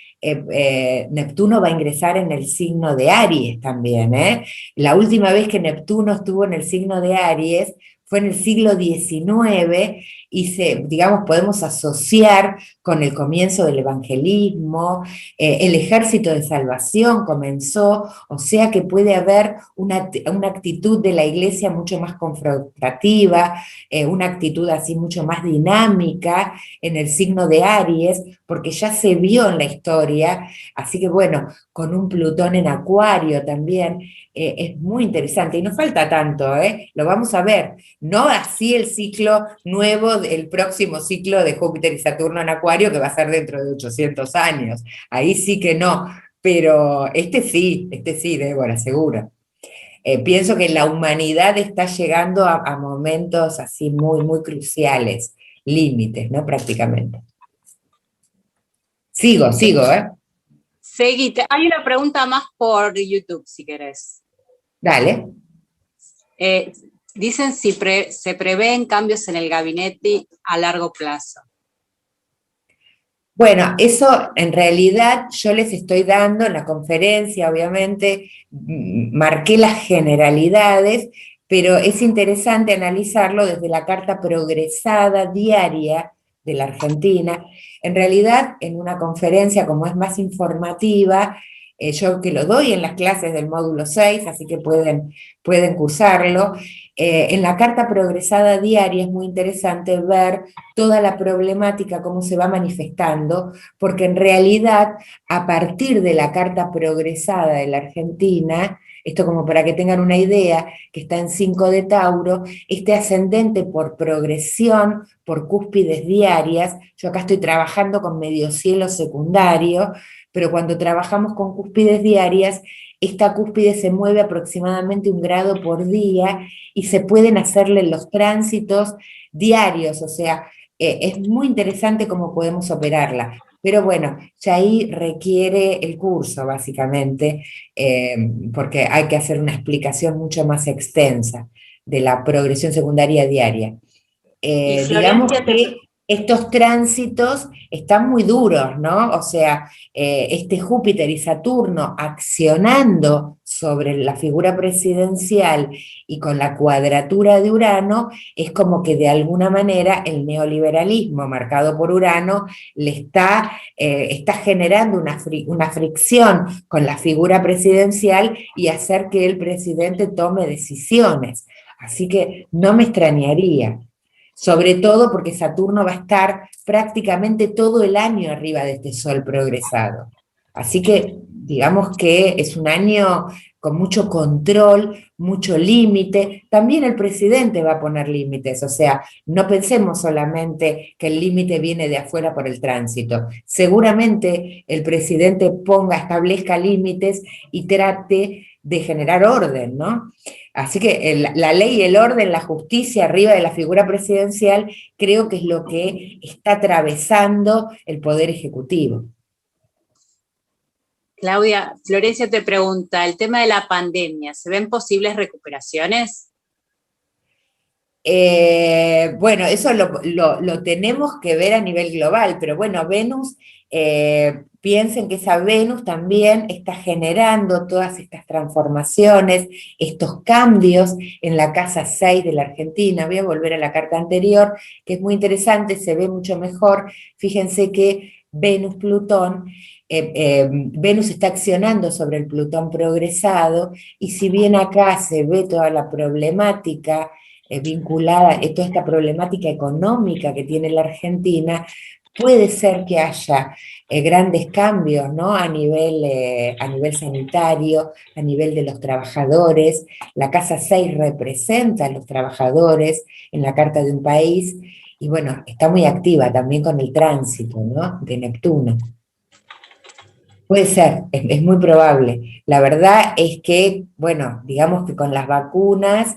Neptuno va a ingresar en el signo de Aries también, ¿eh? La última vez que Neptuno estuvo en el signo de Aries fue en el siglo XIX, y digamos, podemos asociar con el comienzo del evangelismo, el ejército de salvación comenzó, o sea que puede haber una actitud de la iglesia mucho más confrontativa, una actitud así mucho más dinámica en el signo de Aries, porque ya se vio en la historia, así que bueno, con un Plutón en Acuario también, es muy interesante, y no falta tanto, lo vamos a ver, no así el ciclo nuevo, el próximo ciclo de Júpiter y Saturno en Acuario, que va a ser dentro de 800 años, ahí sí que no, pero este sí, Débora, seguro. Pienso que la humanidad está llegando a momentos así muy, muy cruciales, límites, ¿no? Prácticamente. Sigo, ¿eh? Seguite. Hay una pregunta más por YouTube, si querés. Dale. Dicen si se prevén cambios en el gabinete a largo plazo. Bueno, eso en realidad yo les estoy dando en la conferencia, obviamente, marqué las generalidades, pero es interesante analizarlo desde la carta progresada diaria de la Argentina. En realidad, en una conferencia como es más informativa, yo que lo doy en las clases del módulo 6, así que pueden cursarlo, en la carta progresada diaria es muy interesante ver toda la problemática, cómo se va manifestando, porque en realidad, a partir de la carta progresada de la Argentina, esto como para que tengan una idea, que está en 5 de Tauro, este ascendente por progresión, por cúspides diarias, yo acá estoy trabajando con medio cielo secundario, pero cuando trabajamos con cúspides diarias, esta cúspide se mueve aproximadamente 1 grado por día y se pueden hacerle los tránsitos diarios, o sea, es muy interesante cómo podemos operarla. Pero bueno, ya ahí requiere el curso, básicamente, porque hay que hacer una explicación mucho más extensa de la progresión secundaria diaria. Digamos que estos tránsitos están muy duros, ¿no? O sea, este Júpiter y Saturno accionando sobre la figura presidencial y con la cuadratura de Urano, es como que de alguna manera el neoliberalismo marcado por Urano le está generando una fricción con la figura presidencial y hacer que el presidente tome decisiones. Así que no me extrañaría. Sobre todo porque Saturno va a estar prácticamente todo el año arriba de este Sol progresado. Así que digamos que es un año con mucho control, mucho límite. También el presidente va a poner límites, o sea, no pensemos solamente que el límite viene de afuera por el tránsito. Seguramente el presidente establezca límites y trate de generar orden, ¿no? Así que la ley, el orden, la justicia arriba de la figura presidencial, creo que es lo que está atravesando el Poder Ejecutivo. Claudia, Florencia te pregunta, el tema de la pandemia, ¿se ven posibles recuperaciones? Bueno, eso lo tenemos que ver a nivel global, pero bueno, Venus, piensen que esa Venus también está generando todas estas transformaciones, estos cambios en la casa 6 de la Argentina. Voy a volver a la carta anterior, que es muy interesante, se ve mucho mejor. Fíjense que Venus-Plutón, Venus está accionando sobre el Plutón progresado, y si bien acá se ve toda la problemática vinculada, toda esta problemática económica que tiene la Argentina, puede ser que haya grandes cambios, ¿no? A nivel sanitario, a nivel de los trabajadores. La casa 6 representa a los trabajadores en la carta de un país, y bueno, está muy activa también con el tránsito, ¿no? De Neptuno. Puede ser, es muy probable. La verdad es que, bueno, digamos que con las vacunas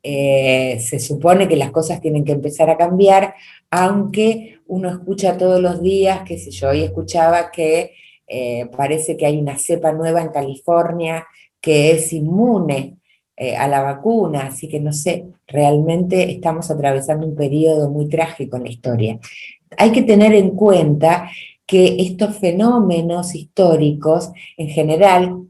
se supone que las cosas tienen que empezar a cambiar, aunque uno escucha todos los días, qué sé yo, hoy escuchaba que parece que hay una cepa nueva en California que es inmune a la vacuna, así que no sé, realmente estamos atravesando un periodo muy trágico en la historia. Hay que tener en cuenta que estos fenómenos históricos, en general,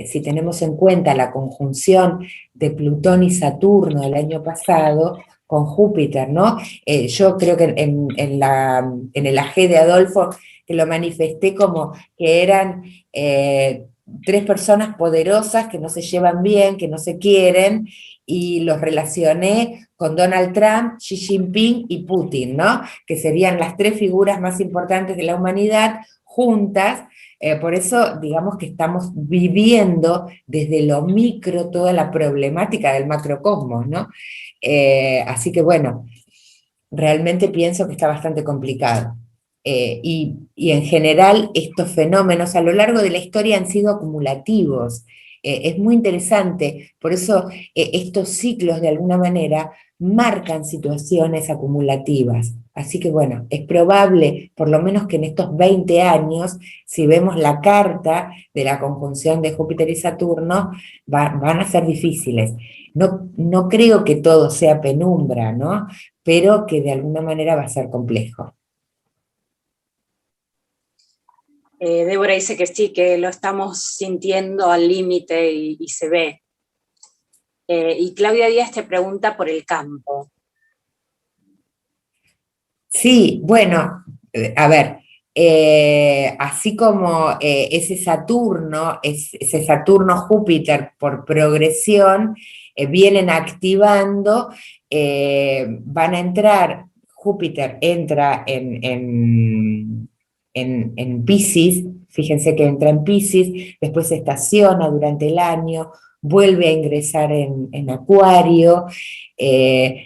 si tenemos en cuenta la conjunción de Plutón y Saturno del año pasado, con Júpiter, ¿no? Yo creo que en el AG de Adolfo, que lo manifesté como que eran tres personas poderosas que no se llevan bien, que no se quieren, y los relacioné con Donald Trump, Xi Jinping y Putin, ¿no? Que serían las tres figuras más importantes de la humanidad juntas. Por eso, digamos que estamos viviendo desde lo micro toda la problemática del macrocosmos, ¿no? Así que bueno, realmente pienso que está bastante complicado. Y en general estos fenómenos a lo largo de la historia han sido acumulativos. Es muy interesante, por eso estos ciclos de alguna manera marcan situaciones acumulativas. Así que bueno, es probable, por lo menos que en estos 20 años, si vemos la carta de la conjunción de Júpiter y Saturno, van a ser difíciles. No creo que todo sea penumbra, ¿no? Pero que de alguna manera va a ser complejo. Débora dice que sí, que lo estamos sintiendo al límite y se ve. Y Claudia Díaz te pregunta por el campo. Sí, bueno, a ver, así como ese Saturno-Júpiter por progresión, vienen activando, van a entrar, Júpiter entra en Piscis, fíjense que entra en Piscis, después se estaciona durante el año, vuelve a ingresar en Acuario,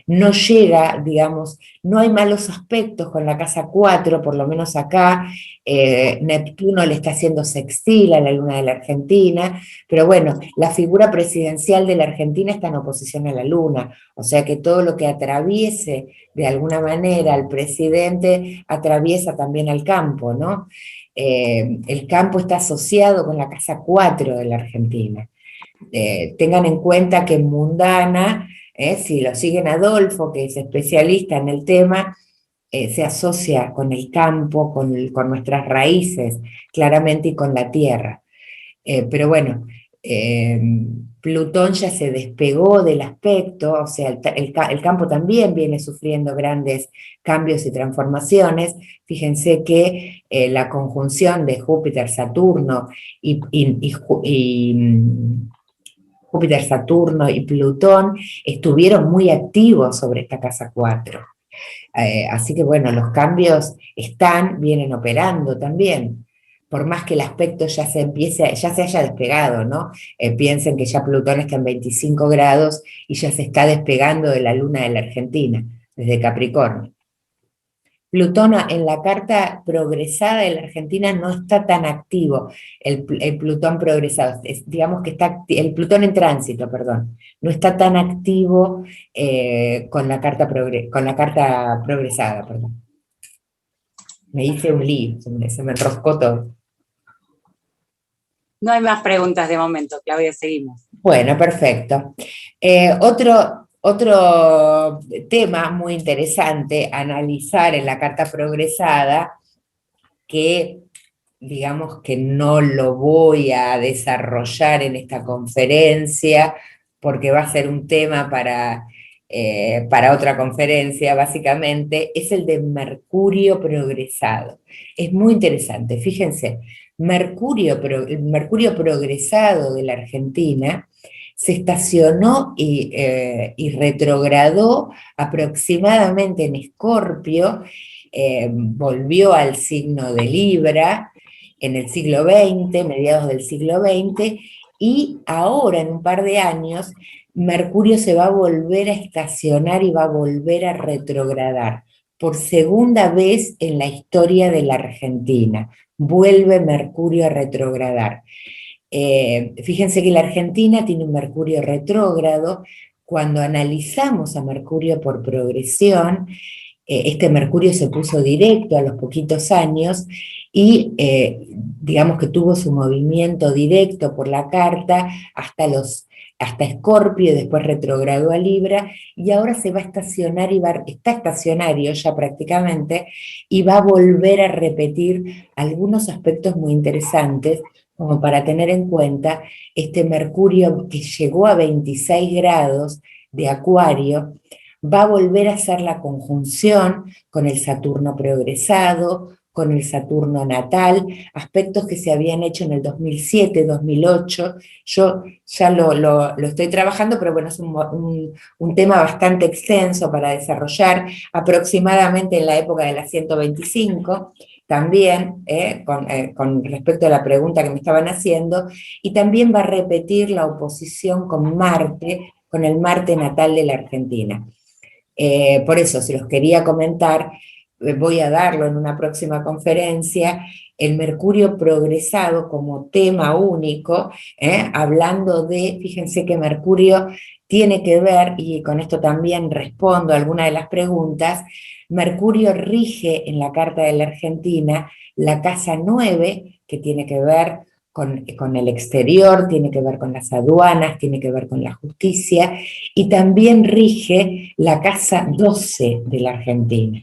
no llega, digamos, no hay malos aspectos con la casa 4, por lo menos acá, Neptuno le está haciendo sextil a la luna de la Argentina, pero bueno, la figura presidencial de la Argentina está en oposición a la luna, o sea que todo lo que atraviese de alguna manera al presidente atraviesa también al campo, ¿no? El campo está asociado con la casa 4 de la Argentina. Tengan en cuenta que en Mundana, si lo siguen Adolfo, que es especialista en el tema, se asocia con el campo, con nuestras raíces, claramente, y con la tierra. Pero bueno, Plutón ya se despegó del aspecto, o sea, el campo también viene sufriendo grandes cambios y transformaciones. Fíjense que la conjunción de Júpiter-Saturno y Júpiter, Saturno y Plutón estuvieron muy activos sobre esta casa 4. Así que bueno, los cambios vienen operando también. Por más que el aspecto ya se haya despegado, ¿no? Piensen que ya Plutón está en 25 grados y ya se está despegando de la luna de la Argentina, desde Capricornio. Plutón en la carta progresada de la Argentina no está tan activo, el Plutón progresado, digamos que está, el Plutón en tránsito, perdón, no está tan activo con la carta progresada, perdón. Me hice un lío, se me enroscó todo. No hay más preguntas de momento, Claudia, seguimos. Bueno, perfecto. Otro tema muy interesante a analizar en la carta progresada, que digamos que no lo voy a desarrollar en esta conferencia, porque va a ser un tema para otra conferencia, básicamente, es el de Mercurio progresado. Es muy interesante, fíjense, el Mercurio progresado de la Argentina se estacionó y retrogradó aproximadamente en Escorpio, volvió al signo de Libra en el siglo XX, mediados del siglo XX, y ahora en un par de años Mercurio se va a volver a estacionar y va a volver a retrogradar. Por segunda vez en la historia de la Argentina, vuelve Mercurio a retrogradar. Fíjense que la Argentina tiene un Mercurio retrógrado. Cuando analizamos a Mercurio por progresión, este Mercurio se puso directo a los poquitos años y digamos que tuvo su movimiento directo por la carta hasta Escorpio, y después retrogradó a Libra, y ahora se va a estacionar está estacionario ya prácticamente, y va a volver a repetir algunos aspectos muy interesantes, como para tener en cuenta este Mercurio que llegó a 26 grados de Acuario. va a volver a hacer la conjunción con el Saturno progresado, con el Saturno natal, aspectos que se habían hecho en el 2007, 2008, yo ya lo estoy trabajando, pero bueno, es un tema bastante extenso para desarrollar, aproximadamente en la época de la 125, también, con respecto a la pregunta que me estaban haciendo, y también va a repetir la oposición con Marte, con el Marte natal de la Argentina. Por eso, si los quería comentar, voy a darlo en una próxima conferencia, el Mercurio progresado como tema único, hablando de, fíjense que Mercurio tiene que ver, y con esto también respondo a alguna de las preguntas, Mercurio rige en la Carta de la Argentina la casa 9, que tiene que ver con el exterior, tiene que ver con las aduanas, tiene que ver con la justicia, y también rige la casa 12 de la Argentina.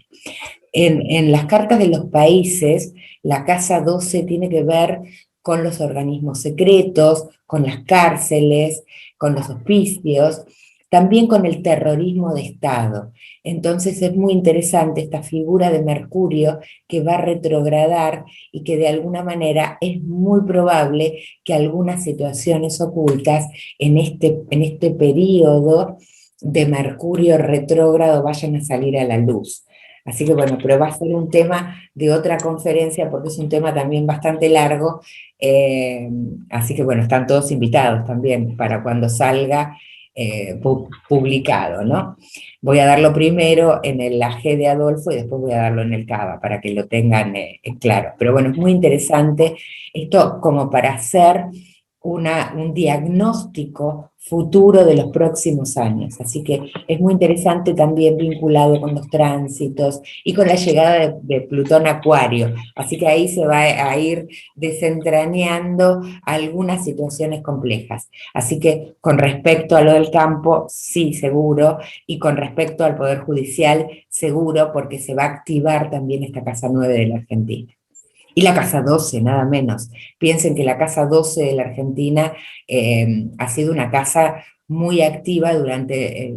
En las cartas de los países, la casa 12 tiene que ver con los organismos secretos, con las cárceles, con los hospicios, también con el terrorismo de Estado. Entonces es muy interesante esta figura de Mercurio que va a retrogradar y que de alguna manera es muy probable que algunas situaciones ocultas en este periodo de Mercurio retrógrado vayan a salir a la luz. Así que bueno, pero va a ser un tema de otra conferencia porque es un tema también bastante largo, así que bueno, están todos invitados también para cuando salga publicado, ¿no? Voy a darlo primero en el AG de Adolfo y después voy a darlo en el CABA para que lo tengan claro. Pero bueno, es muy interesante esto como para hacer un diagnóstico futuro de los próximos años. Así que es muy interesante también vinculado con los tránsitos y con la llegada de Plutón a Acuario. Así que ahí se va a ir desentrañando algunas situaciones complejas. Así que con respecto a lo del campo, sí, seguro, y con respecto al Poder Judicial, seguro, porque se va a activar también esta Casa 9 de la Argentina. Y la Casa 12, nada menos. Piensen que la Casa 12 de la Argentina ha sido una casa muy activa durante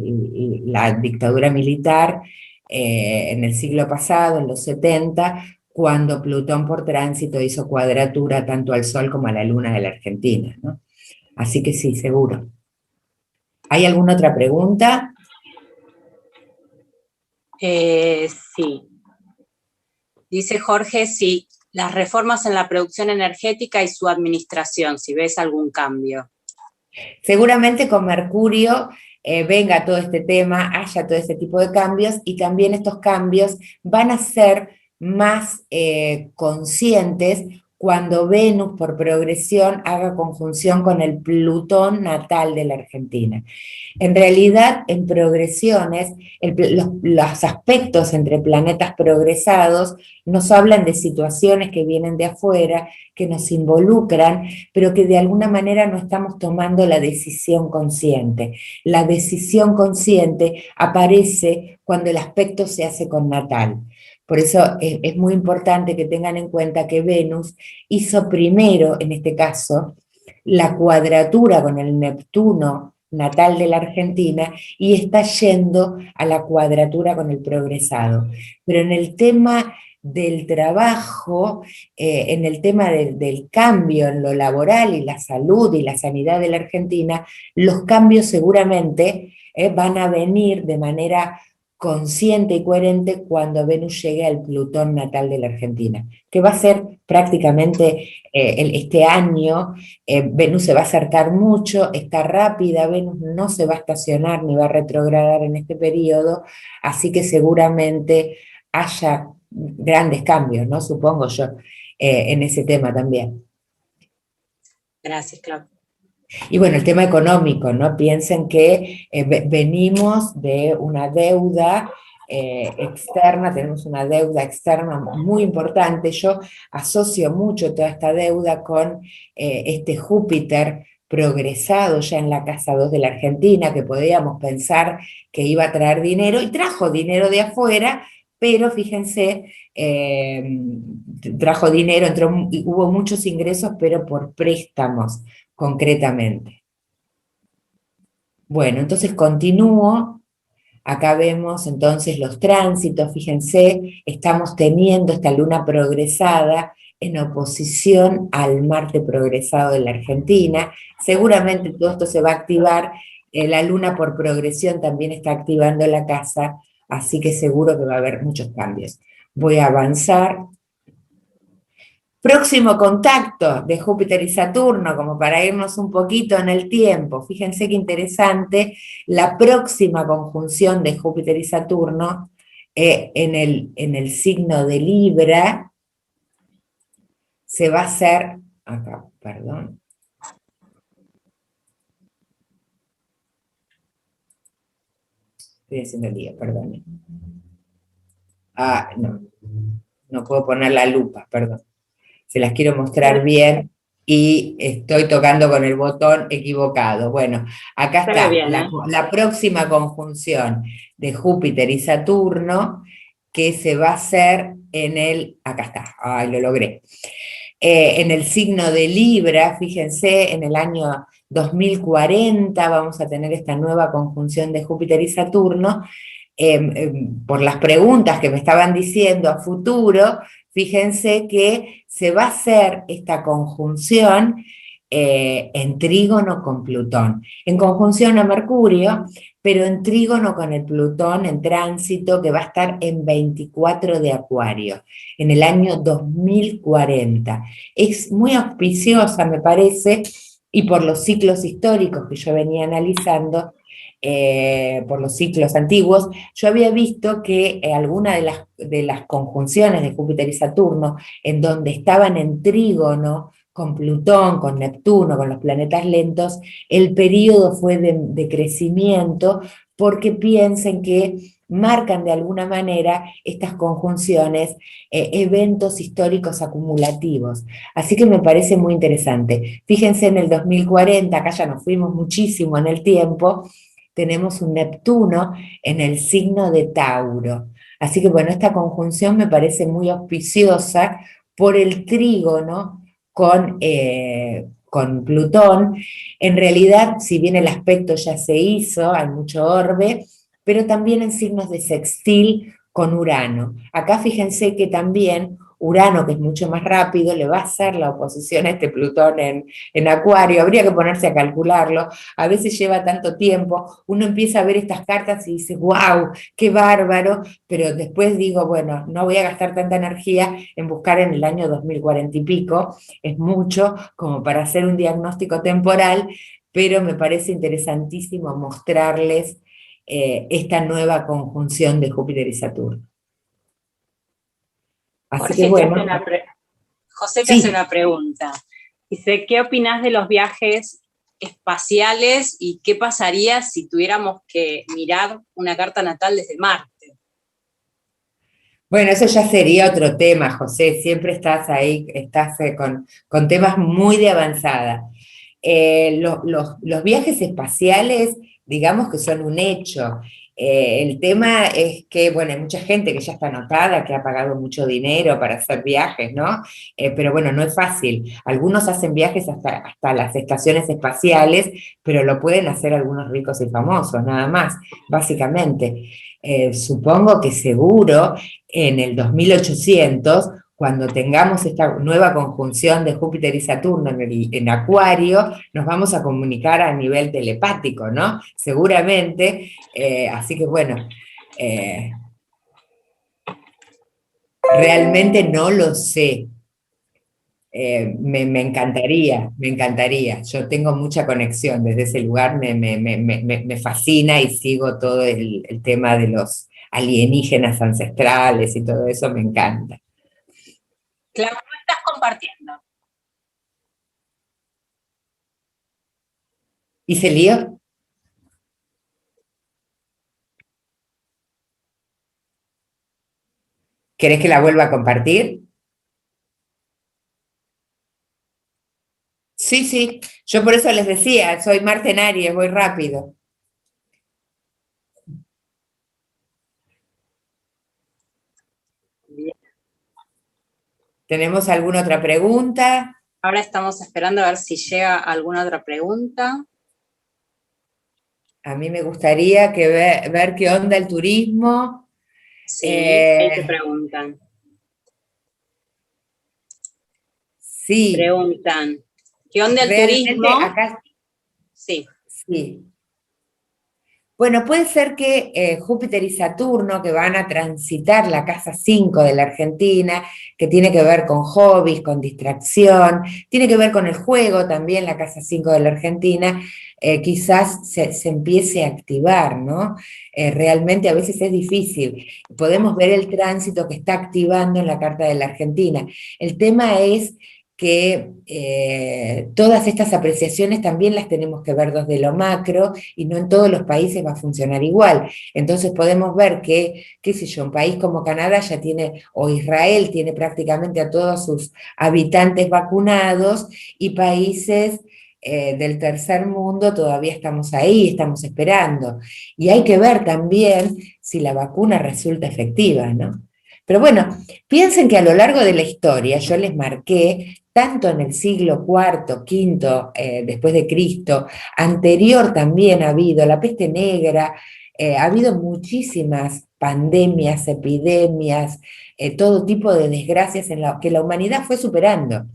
la dictadura militar en el siglo pasado, en los 70, cuando Plutón por tránsito hizo cuadratura tanto al Sol como a la Luna de la Argentina, ¿no? Así que sí, seguro. ¿Hay alguna otra pregunta? Sí. Dice Jorge, sí. Las reformas en la producción energética y su administración, si ves algún cambio. Seguramente con Mercurio venga todo este tema, haya todo este tipo de cambios, y también estos cambios van a ser más conscientes cuando Venus por progresión haga conjunción con el Plutón natal de la Argentina. En realidad, en progresiones, los aspectos entre planetas progresados nos hablan de situaciones que vienen de afuera, que nos involucran, pero que de alguna manera no estamos tomando la decisión consciente. La decisión consciente aparece cuando el aspecto se hace con natal. Por eso es muy importante que tengan en cuenta que Venus hizo primero, en este caso, la cuadratura con el Neptuno natal de la Argentina y está yendo a la cuadratura con el progresado. Pero en el tema del trabajo, en el tema del cambio en lo laboral y la salud y la sanidad de la Argentina, los cambios seguramente van a venir de manera consciente y coherente cuando Venus llegue al Plutón natal de la Argentina, que va a ser prácticamente este año. Venus se va a acercar mucho, está rápida, Venus no se va a estacionar ni va a retrogradar en este periodo, así que seguramente haya grandes cambios, ¿no? Supongo yo, en ese tema también. Gracias, Claudia. Y bueno, el tema económico, ¿no? Piensen que venimos de una deuda externa, tenemos una deuda externa muy importante. Yo asocio mucho toda esta deuda con este Júpiter progresado ya en la casa 2 de la Argentina, que podíamos pensar que iba a traer dinero, y trajo dinero de afuera, pero fíjense, trajo dinero, hubo muchos ingresos, pero por préstamos, concretamente. Bueno, entonces continúo Acá vemos entonces los tránsitos, fíjense, estamos teniendo esta luna progresada en oposición al Marte progresado de la Argentina. Seguramente todo esto se va a activar, la luna por progresión también está activando la casa, así que seguro que va a haber muchos cambios. Voy a avanzar. Próximo contacto de Júpiter y Saturno, como para irnos un poquito en el tiempo. Fíjense qué interesante, la próxima conjunción de Júpiter y Saturno en el signo de Libra se va a hacer, acá, perdón. Estoy haciendo el lío, perdón. Ah, no puedo poner la lupa, perdón. Se las quiero mostrar bien y estoy tocando con el botón equivocado. Bueno, acá Se ve está bien, la próxima conjunción de Júpiter y Saturno que se va a hacer en el, acá está, ay, lo logré, en el signo de Libra, fíjense, en el año 2040 vamos a tener esta nueva conjunción de Júpiter y Saturno. Por las preguntas que me estaban diciendo a futuro, fíjense que se va a hacer esta conjunción en trígono con Plutón, en conjunción a Mercurio, pero en trígono con el Plutón en tránsito que va a estar en 24 de Acuario, en el año 2040. Es muy auspiciosa, me parece, y por los ciclos históricos que yo venía analizando, por los ciclos antiguos, yo había visto que alguna de las conjunciones de Júpiter y Saturno, en donde estaban en trígono con Plutón, con Neptuno, con los planetas lentos, el periodo fue de crecimiento, porque piensen que marcan de alguna manera estas conjunciones eventos históricos acumulativos. Así que me parece muy interesante. Fíjense en el 2040, acá ya nos fuimos muchísimo en el tiempo, tenemos un Neptuno en el signo de Tauro. Así que bueno, esta conjunción me parece muy auspiciosa por el trígono con Plutón. En realidad, si bien el aspecto ya se hizo, hay mucho orbe, pero también en signos de sextil con Urano. Acá fíjense que también Urano, que es mucho más rápido, le va a hacer la oposición a este Plutón en Acuario. Habría que ponerse a calcularlo. A veces lleva tanto tiempo. Uno empieza a ver estas cartas y dice, wow, qué bárbaro, pero después digo, bueno, no voy a gastar tanta energía en buscar en el año 2040 y pico. Es mucho como para hacer un diagnóstico temporal, pero me parece interesantísimo mostrarles esta nueva conjunción de Júpiter y Saturno. Así que bueno. José te Sí. hace una pregunta. Dice, ¿qué opinás de los viajes espaciales y qué pasaría si tuviéramos que mirar una carta natal desde Marte? Bueno, eso ya sería otro tema, José. Siempre estás ahí, estás con temas muy de avanzada. Los viajes espaciales, digamos que son un hecho. El tema es que, bueno, hay mucha gente que ya está anotada, que ha pagado mucho dinero para hacer viajes, ¿no? Pero bueno, no es fácil. Algunos hacen viajes hasta las estaciones espaciales, pero lo pueden hacer algunos ricos y famosos, nada más, básicamente. Supongo que seguro en el 2800, cuando tengamos esta nueva conjunción de Júpiter y Saturno en Acuario, nos vamos a comunicar a nivel telepático, ¿no? Seguramente, así que bueno, realmente no lo sé. Me encantaría, me encantaría. Yo tengo mucha conexión desde ese lugar, me fascina y sigo todo el tema de los alienígenas ancestrales y todo eso, me encanta. Claro, ¿cómo estás compartiendo? ¿Hice lío? ¿Querés que la vuelva a compartir? Sí, sí, yo por eso les decía, soy Marte en Aries, voy rápido. Bien. ¿Tenemos alguna otra pregunta? Ahora estamos esperando a ver si llega alguna otra pregunta. A mí me gustaría ver qué onda el turismo. Sí, ahí te preguntan. Sí, Preguntan, ¿qué onda el realmente turismo? acá Sí. sí. Bueno, puede ser que Júpiter y Saturno, que van a transitar la casa 5 de la Argentina, que tiene que ver con hobbies, con distracción, tiene que ver con el juego también, la casa 5 de la Argentina, quizás se empiece a activar, ¿no? Realmente a veces es difícil. Podemos ver el tránsito que está activando en la carta de la Argentina. El tema es que todas estas apreciaciones también las tenemos que ver desde lo macro y no en todos los países va a funcionar igual. Entonces podemos ver que, qué sé yo, un país como Canadá ya tiene, o Israel tiene prácticamente a todos sus habitantes vacunados y países del tercer mundo todavía estamos ahí, estamos esperando. Y hay que ver también si la vacuna resulta efectiva, ¿no? Pero bueno, piensen que a lo largo de la historia yo les marqué tanto en el siglo IV, V, después de Cristo, anterior también ha habido la peste negra, ha habido muchísimas pandemias, epidemias, todo tipo de desgracias en que la humanidad fue superando.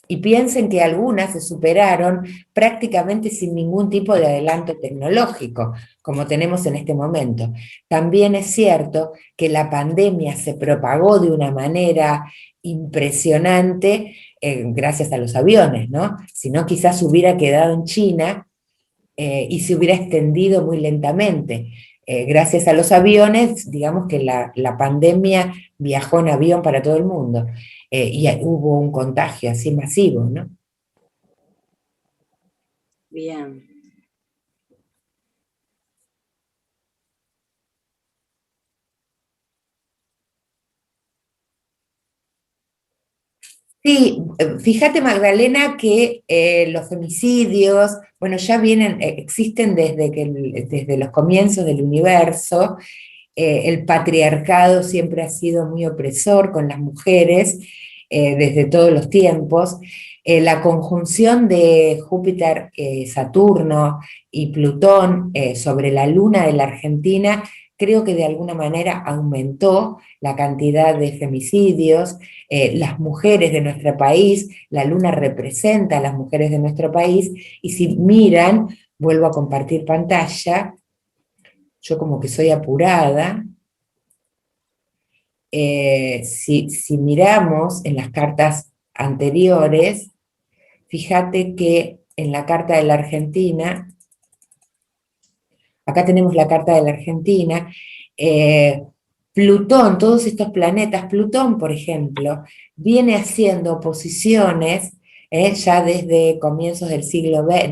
Y piensen que algunas se superaron prácticamente sin ningún tipo de adelanto tecnológico, como tenemos en este momento. También es cierto que la pandemia se propagó de una manera impresionante gracias a los aviones, ¿no? Si no, quizás hubiera quedado en China y se hubiera extendido muy lentamente. Gracias a los aviones, digamos que la pandemia viajó en avión para todo el mundo y hubo un contagio así masivo, ¿no? Bien. Sí, fíjate Magdalena que los femicidios, bueno, ya vienen, existen desde los comienzos del universo. El patriarcado siempre ha sido muy opresor con las mujeres desde todos los tiempos. La conjunción de Júpiter, Saturno y Plutón sobre la luna de la Argentina creo que de alguna manera aumentó la cantidad de femicidios. Las mujeres de nuestro país, la luna representa a las mujeres de nuestro país, y si miran, vuelvo a compartir pantalla, yo como que soy apurada, si miramos en las cartas anteriores, fíjate que en la carta de la Argentina, acá tenemos la carta de la Argentina, Plutón, todos estos planetas, Plutón, por ejemplo, viene haciendo oposiciones ya desde comienzos del siglo XX,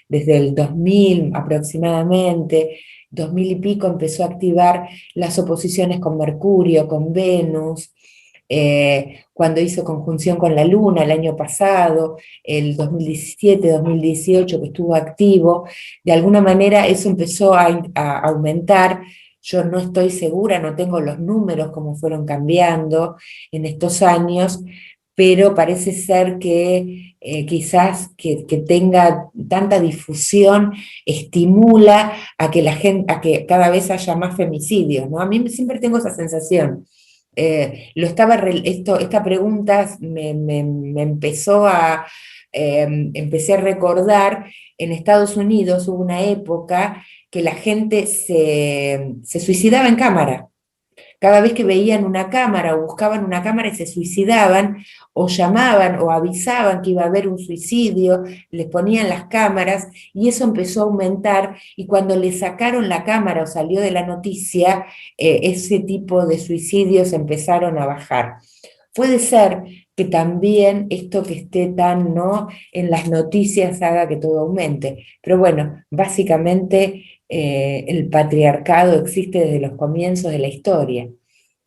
desde el 2000 aproximadamente, 2000 y pico empezó a activar las oposiciones con Mercurio, con Venus, cuando hizo conjunción con la Luna el año pasado, el 2017, 2018 que estuvo activo, de alguna manera eso empezó a aumentar. Yo no estoy segura, no tengo los números cómo fueron cambiando en estos años, pero parece ser que quizás que tenga tanta difusión estimula a que la gente, a que cada vez haya más femicidios, ¿no? A mí siempre tengo esa sensación. Esta pregunta me empezó empecé a recordar, en Estados Unidos hubo una época que la gente se suicidaba en cámara. Cada vez que veían una cámara o buscaban una cámara y se suicidaban, o llamaban o avisaban que iba a haber un suicidio, les ponían las cámaras y eso empezó a aumentar, y cuando le sacaron la cámara o salió de la noticia, ese tipo de suicidios empezaron a bajar. Puede ser que también esto que esté tan, ¿no?, en las noticias haga que todo aumente, pero bueno, básicamente el patriarcado existe desde los comienzos de la historia.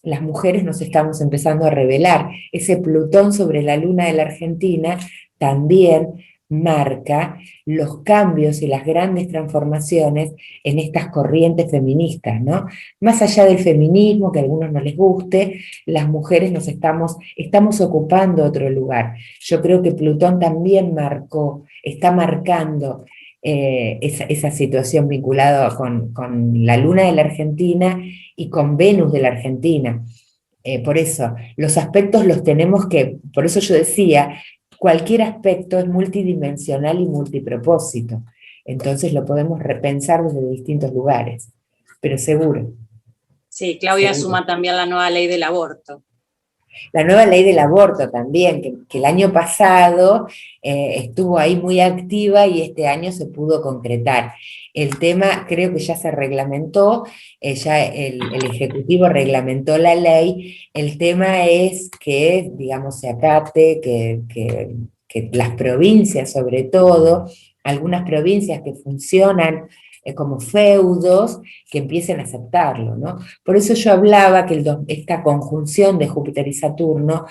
Las mujeres nos estamos empezando a rebelar. Ese Plutón sobre la luna de la Argentina también marca los cambios y las grandes transformaciones en estas corrientes feministas, ¿no? Más allá del feminismo, que a algunos no les guste, las mujeres estamos ocupando otro lugar. Yo creo que Plutón también está marcando esa situación vinculada con la Luna de la Argentina y con Venus de la Argentina. Por eso, los aspectos los tenemos por eso yo decía, cualquier aspecto es multidimensional y multipropósito, entonces lo podemos repensar desde distintos lugares, pero seguro. Sí, Claudia seguro. suma también la nueva ley del aborto. La nueva ley del aborto también, que el año pasado estuvo ahí muy activa y este año se pudo concretar. El tema creo que ya se reglamentó, ya el Ejecutivo reglamentó la ley, el tema es que, digamos, se acate, que las provincias sobre todo, algunas provincias que funcionan como feudos, que empiecen a aceptarlo, ¿no? Por eso yo hablaba que esta conjunción de Júpiter y Saturno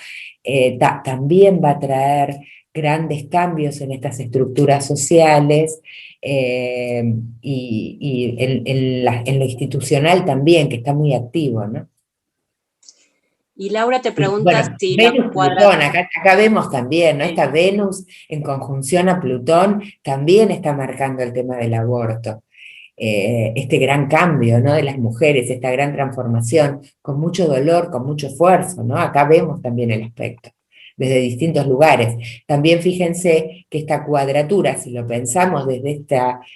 también va a traer grandes cambios en estas estructuras sociales y en lo institucional también, que está muy activo, ¿no? Y Laura te pregunta si Venus, Plutón, acá vemos también, ¿no? Esta Venus en conjunción a Plutón también está marcando el tema del aborto. Este gran cambio, ¿no? De las mujeres, esta gran transformación, con mucho dolor, con mucho esfuerzo, ¿no? Acá vemos también el aspecto, desde distintos lugares. También fíjense que esta cuadratura, si lo pensamos desde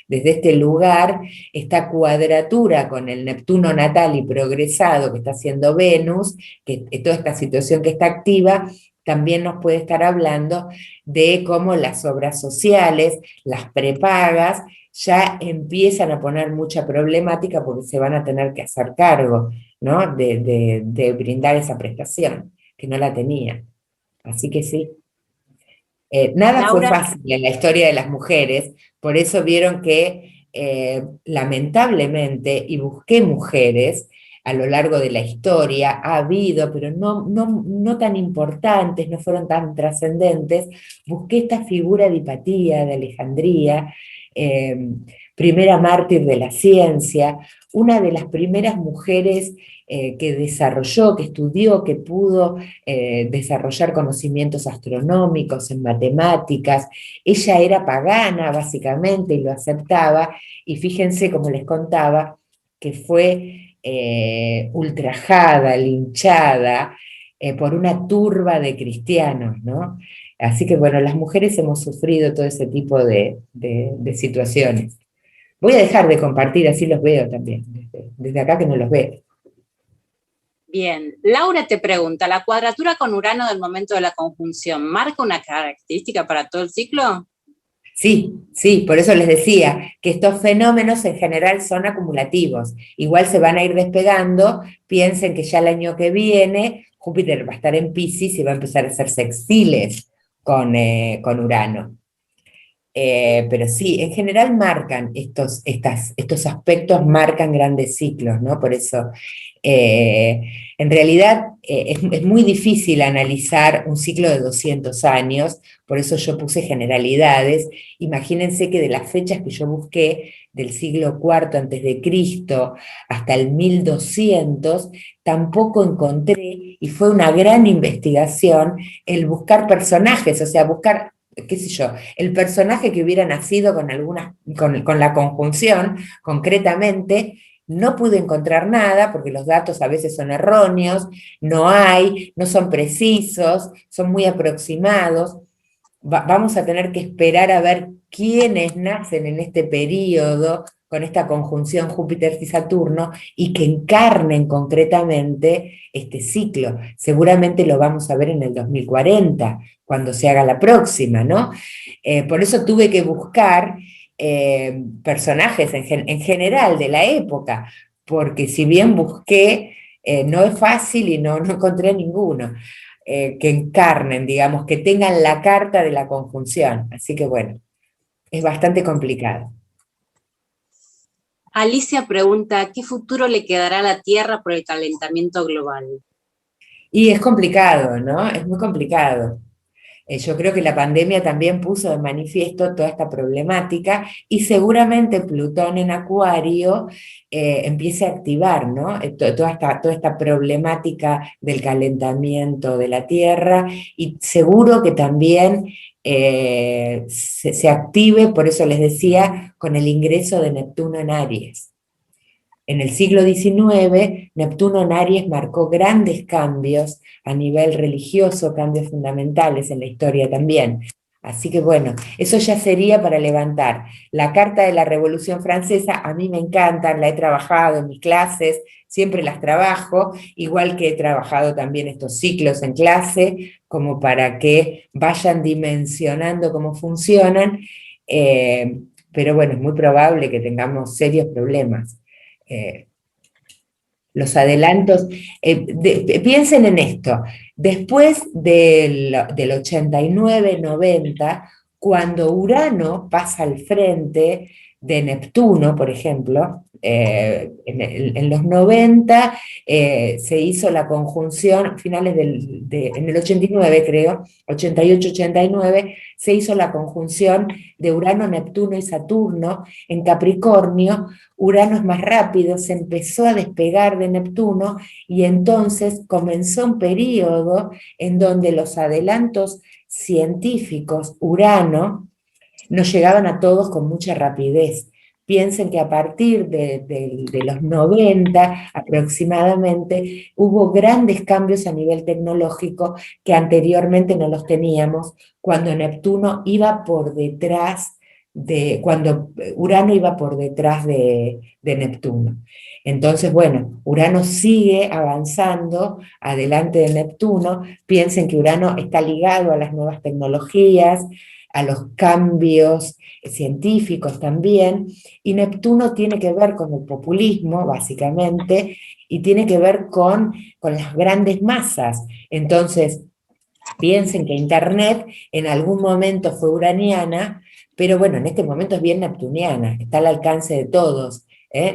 este lugar, esta cuadratura con el Neptuno natal y progresado que está haciendo Venus, que toda esta situación que está activa, también nos puede estar hablando de cómo las obras sociales, las prepagas, ya empiezan a poner mucha problemática porque se van a tener que hacer cargo, ¿no? de brindar esa prestación, que no la tenían. Así que sí. Nada fue fácil en la historia de las mujeres, por eso vieron que lamentablemente, y busqué mujeres a lo largo de la historia, ha habido, pero no tan importantes, no fueron tan trascendentes, busqué esta figura de Hipatía, de Alejandría, primera mártir de la ciencia, una de las primeras mujeres que desarrolló, que estudió, que pudo desarrollar conocimientos astronómicos en matemáticas. Ella era pagana, básicamente, y lo aceptaba, y fíjense, como les contaba, que fue ultrajada, linchada, por una turba de cristianos, ¿no? Así que bueno, las mujeres hemos sufrido todo ese tipo de situaciones. Voy a dejar de compartir, así los veo también, desde acá que no los veo. Bien, Laura te pregunta, ¿la cuadratura con Urano del momento de la conjunción marca una característica para todo el ciclo? Sí, sí, por eso les decía que estos fenómenos en general son acumulativos, igual se van a ir despegando, piensen que ya el año que viene Júpiter va a estar en Piscis y va a empezar a hacer sextiles con Urano. Pero sí, en general marcan estos aspectos, marcan grandes ciclos, ¿no? Por eso, en realidad, es muy difícil analizar un ciclo de 200 años, por eso yo puse generalidades. Imagínense que de las fechas que yo busqué, del siglo IV antes de Cristo hasta el 1200, tampoco encontré, y fue una gran investigación, el buscar personajes, o sea, buscar, qué sé yo, el personaje que hubiera nacido con la conjunción, concretamente. No pude encontrar nada, porque los datos a veces son erróneos, no son precisos, son muy aproximados. Vamos a tener que esperar a ver quiénes nacen en este periodo, con esta conjunción Júpiter y Saturno, y que encarnen concretamente este ciclo. Seguramente lo vamos a ver en el 2040, cuando se haga la próxima, ¿no? Por eso tuve que buscar personajes en general de la época, porque si bien busqué, no es fácil y no encontré ninguno que encarnen, digamos, que tengan la carta de la conjunción. Así que bueno, es bastante complicado. Alicia pregunta, ¿qué futuro le quedará a la Tierra por el calentamiento global? Y es complicado, ¿no? Es muy complicado. Yo creo que la pandemia también puso de manifiesto toda esta problemática y seguramente Plutón en Acuario empiece a activar, ¿no? Toda esta problemática del calentamiento de la Tierra, y seguro que también se active, por eso les decía, con el ingreso de Neptuno en Aries. En el siglo XIX, Neptuno en Aries marcó grandes cambios a nivel religioso, cambios fundamentales en la historia también. Así que bueno, eso ya sería para levantar. La carta de la Revolución Francesa a mí me encanta, la he trabajado en mis clases, siempre las trabajo, igual que he trabajado también estos ciclos en clase, como para que vayan dimensionando cómo funcionan, pero bueno, es muy probable que tengamos serios problemas. Eh, los adelantos, piensen en esto, después del 89-90, cuando Urano pasa al frente de Neptuno, por ejemplo, en los 90 se hizo la conjunción, finales en el 89 creo, 88-89, se hizo la conjunción de Urano, Neptuno y Saturno en Capricornio. Urano es más rápido, se empezó a despegar de Neptuno y entonces comenzó un periodo en donde los adelantos científicos, Urano, nos llegaban a todos con mucha rapidez. Piensen que a partir de los 90 aproximadamente hubo grandes cambios a nivel tecnológico que anteriormente no los teníamos cuando Neptuno iba por detrás cuando Urano iba por detrás de Neptuno. Entonces, bueno, Urano sigue avanzando adelante de Neptuno. Piensen que Urano está ligado a las nuevas tecnologías, a los cambios científicos también, y Neptuno tiene que ver con el populismo, básicamente, y tiene que ver con las grandes masas. Entonces, piensen que Internet en algún momento fue uraniana, pero bueno, en este momento es bien neptuniana, está al alcance de todos.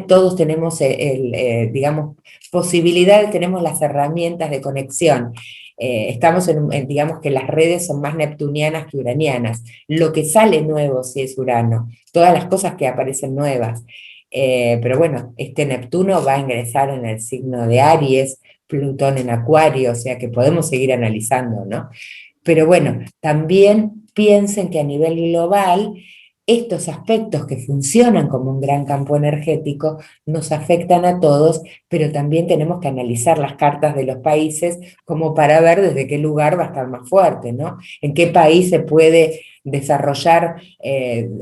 Todos tenemos, digamos, posibilidades, tenemos las herramientas de conexión. Estamos digamos que las redes son más neptunianas que uranianas. Lo que sale nuevo sí es Urano, todas las cosas que aparecen nuevas. Pero bueno, este Neptuno va a ingresar en el signo de Aries, Plutón en Acuario, o sea que podemos seguir analizando, ¿no? Pero bueno, también piensen que a nivel global estos aspectos que funcionan como un gran campo energético nos afectan a todos, pero también tenemos que analizar las cartas de los países como para ver desde qué lugar va a estar más fuerte, ¿no? En qué país se puede desarrollar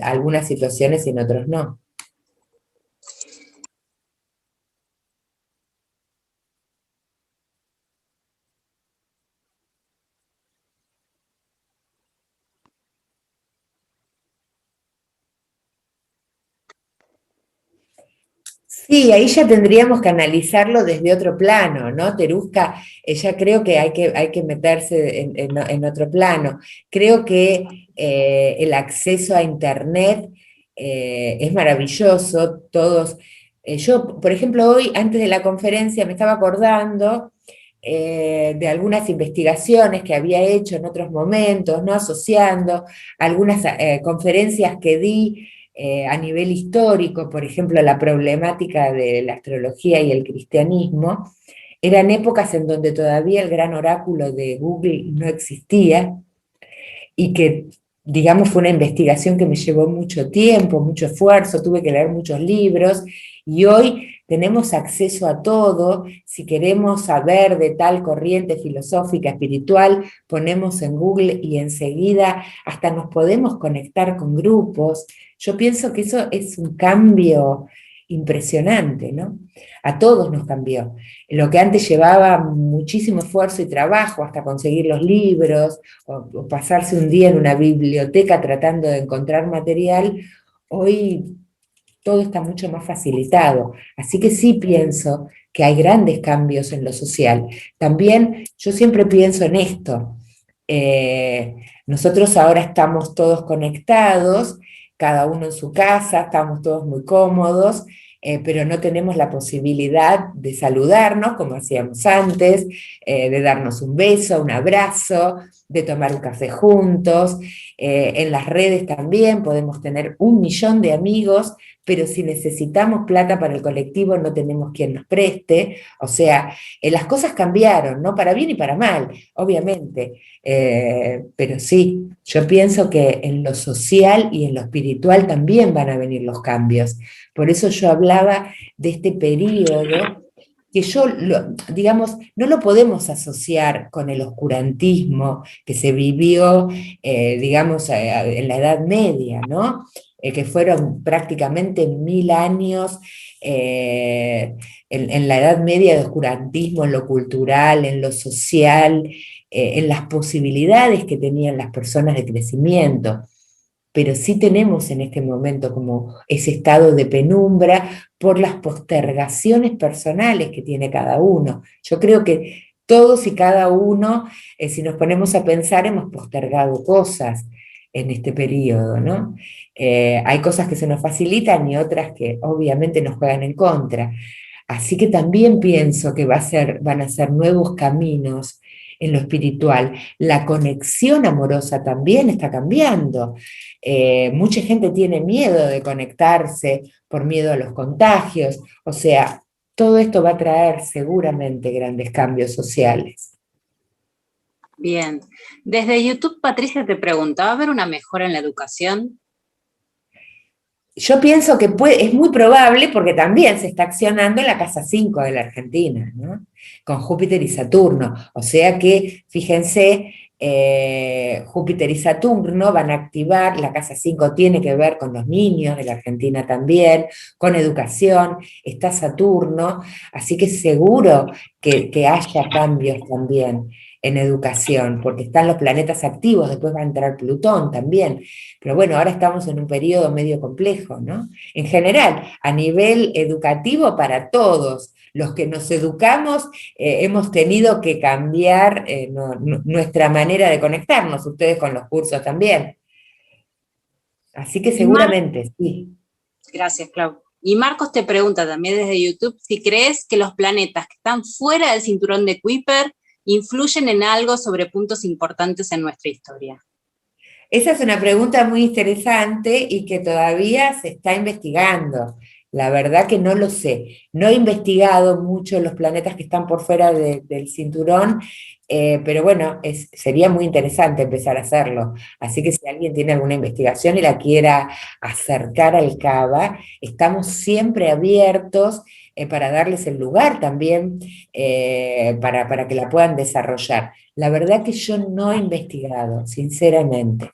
algunas situaciones y en otros no. Sí, ahí ya tendríamos que analizarlo desde otro plano, ¿no? Terusca, ya creo que hay que meterse en otro plano. Creo que el acceso a Internet es maravilloso, todos. Yo, por ejemplo, hoy, antes de la conferencia, me estaba acordando de algunas investigaciones que había hecho en otros momentos, ¿no? Asociando algunas conferencias que di a nivel histórico, por ejemplo, la problemática de la astrología y el cristianismo, eran épocas en donde todavía el gran oráculo de Google no existía y que, digamos, fue una investigación que me llevó mucho tiempo, mucho esfuerzo, tuve que leer muchos libros y hoy tenemos acceso a todo. Si queremos saber de tal corriente filosófica, espiritual, ponemos en Google y enseguida hasta nos podemos conectar con grupos. Yo pienso que eso es un cambio impresionante, ¿no? A todos nos cambió. Lo que antes llevaba muchísimo esfuerzo y trabajo hasta conseguir los libros o pasarse un día en una biblioteca tratando de encontrar material, hoy todo está mucho más facilitado. Así que sí pienso que hay grandes cambios en lo social. También yo siempre pienso en esto. Nosotros ahora estamos todos conectados, cada uno en su casa, estamos todos muy cómodos, pero no tenemos la posibilidad de saludarnos como hacíamos antes, de darnos un beso, un abrazo, de tomar un café juntos. En las redes también podemos tener 1 millón de amigos, pero si necesitamos plata para el colectivo no tenemos quien nos preste, o sea, las cosas cambiaron, ¿no? Para bien y para mal, obviamente, pero sí, yo pienso que en lo social y en lo espiritual también van a venir los cambios. Por eso yo hablaba de este periodo que digamos, no lo podemos asociar con el oscurantismo que se vivió, digamos, en la Edad Media, ¿no? Que fueron prácticamente 1000 años en la Edad Media de oscurantismo, en lo cultural, en lo social, en las posibilidades que tenían las personas de crecimiento, pero sí tenemos en este momento como ese estado de penumbra por las postergaciones personales que tiene cada uno. Yo creo que todos y cada uno, si nos ponemos a pensar, hemos postergado cosas en este periodo, ¿no? Hay cosas que se nos facilitan y otras que obviamente nos juegan en contra. Así que también pienso que van a ser nuevos caminos en lo espiritual. La conexión amorosa también está cambiando. Mucha gente tiene miedo de conectarse por miedo a los contagios. O sea, todo esto va a traer seguramente grandes cambios sociales. Bien. Desde YouTube, Patricia te pregunta, ¿va a haber una mejora en la educación? Yo pienso que es muy probable porque también se está accionando en la casa 5 de la Argentina, ¿no? Con Júpiter y Saturno. O sea que, fíjense, Júpiter y Saturno van a activar, la casa 5 tiene que ver con los niños de la Argentina también, con educación, está Saturno, así que seguro que haya cambios también en educación, porque están los planetas activos, después va a entrar Plutón también. Pero bueno, ahora estamos en un periodo medio complejo, ¿no? En general, a nivel educativo para todos, los que nos educamos hemos tenido que cambiar nuestra manera de conectarnos, ustedes con los cursos también. Así que seguramente, sí. Gracias, Clau. Y Marcos te pregunta también desde YouTube si crees que los planetas que están fuera del cinturón de Kuiper influyen en algo sobre puntos importantes en nuestra historia. Esa es una pregunta muy interesante y que todavía se está investigando. La verdad que no lo sé. No he investigado mucho los planetas que están por fuera del cinturón, pero bueno, sería muy interesante empezar a hacerlo. Así que si alguien tiene alguna investigación y la quiera acercar al Cava, estamos siempre abiertos para darles el lugar también, para que la puedan desarrollar. La verdad que yo no he investigado, sinceramente.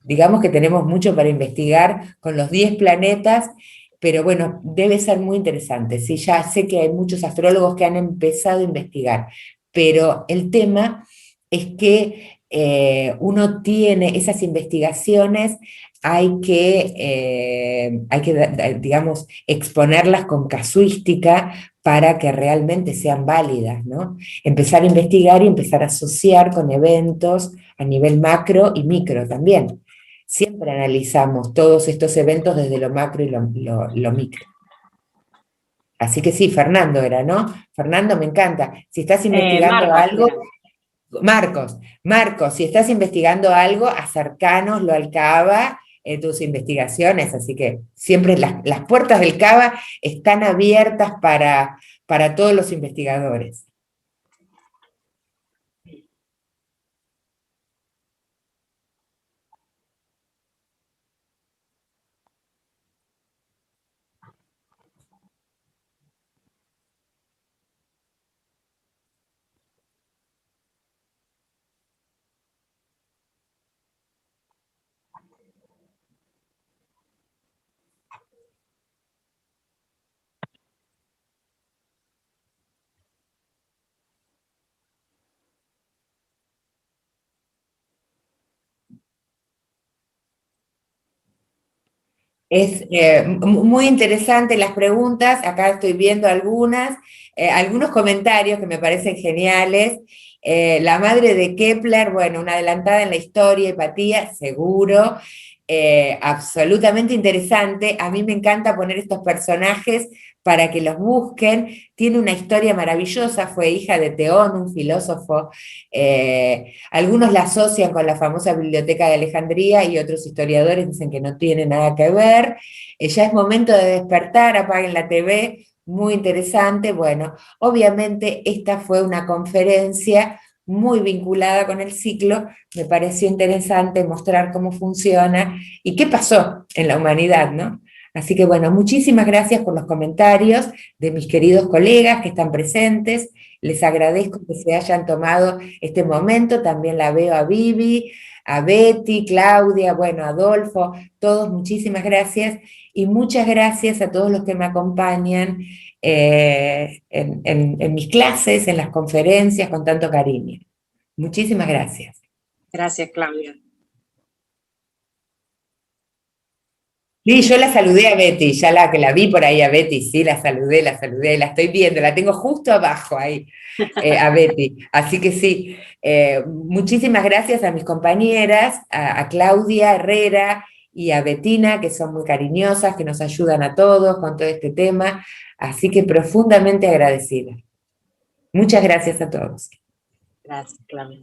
Digamos que tenemos mucho para investigar con los 10 planetas, pero bueno, debe ser muy interesante. Sí, ya sé que hay muchos astrólogos que han empezado a investigar, pero el tema es que uno tiene esas investigaciones, digamos, exponerlas con casuística para que realmente sean válidas, ¿no? Empezar a investigar y empezar a asociar con eventos a nivel macro y micro también. Siempre analizamos todos estos eventos desde lo macro y lo micro. Así que sí, Fernando era, ¿no? Fernando, me encanta. Si estás investigando algo, Marcos, si estás investigando algo, acercánoslo al Cava en tus investigaciones, así que siempre las puertas del Cava están abiertas para todos los investigadores. Es muy interesante las preguntas, acá estoy viendo algunos comentarios que me parecen geniales. La madre de Kepler, bueno, una adelantada en la historia, Hipatía, seguro, absolutamente interesante. A mí me encanta poner estos personajes para que los busquen. Tiene una historia maravillosa, fue hija de Teón, un filósofo. Algunos la asocian con la famosa Biblioteca de Alejandría y otros historiadores dicen que no tiene nada que ver. Ya es momento de despertar, apaguen la TV, muy interesante. Bueno, obviamente esta fue una conferencia muy vinculada con el ciclo, me pareció interesante mostrar cómo funciona y qué pasó en la humanidad, ¿no? Así que bueno, muchísimas gracias por los comentarios de mis queridos colegas que están presentes, les agradezco que se hayan tomado este momento, también la veo a Vivi, a Betty, Claudia, bueno, Adolfo, todos muchísimas gracias, y muchas gracias a todos los que me acompañan en mis clases, en las conferencias, con tanto cariño. Muchísimas gracias. Gracias, Claudia. Sí, yo la saludé a Betty, ya que la vi por ahí a Betty, sí, la saludé, la estoy viendo, la tengo justo abajo ahí, a Betty. Así que sí, muchísimas gracias a mis compañeras, a Claudia Herrera y a Bettina, que son muy cariñosas, que nos ayudan a todos con todo este tema, así que profundamente agradecida. Muchas gracias a todos. Gracias, Claudia.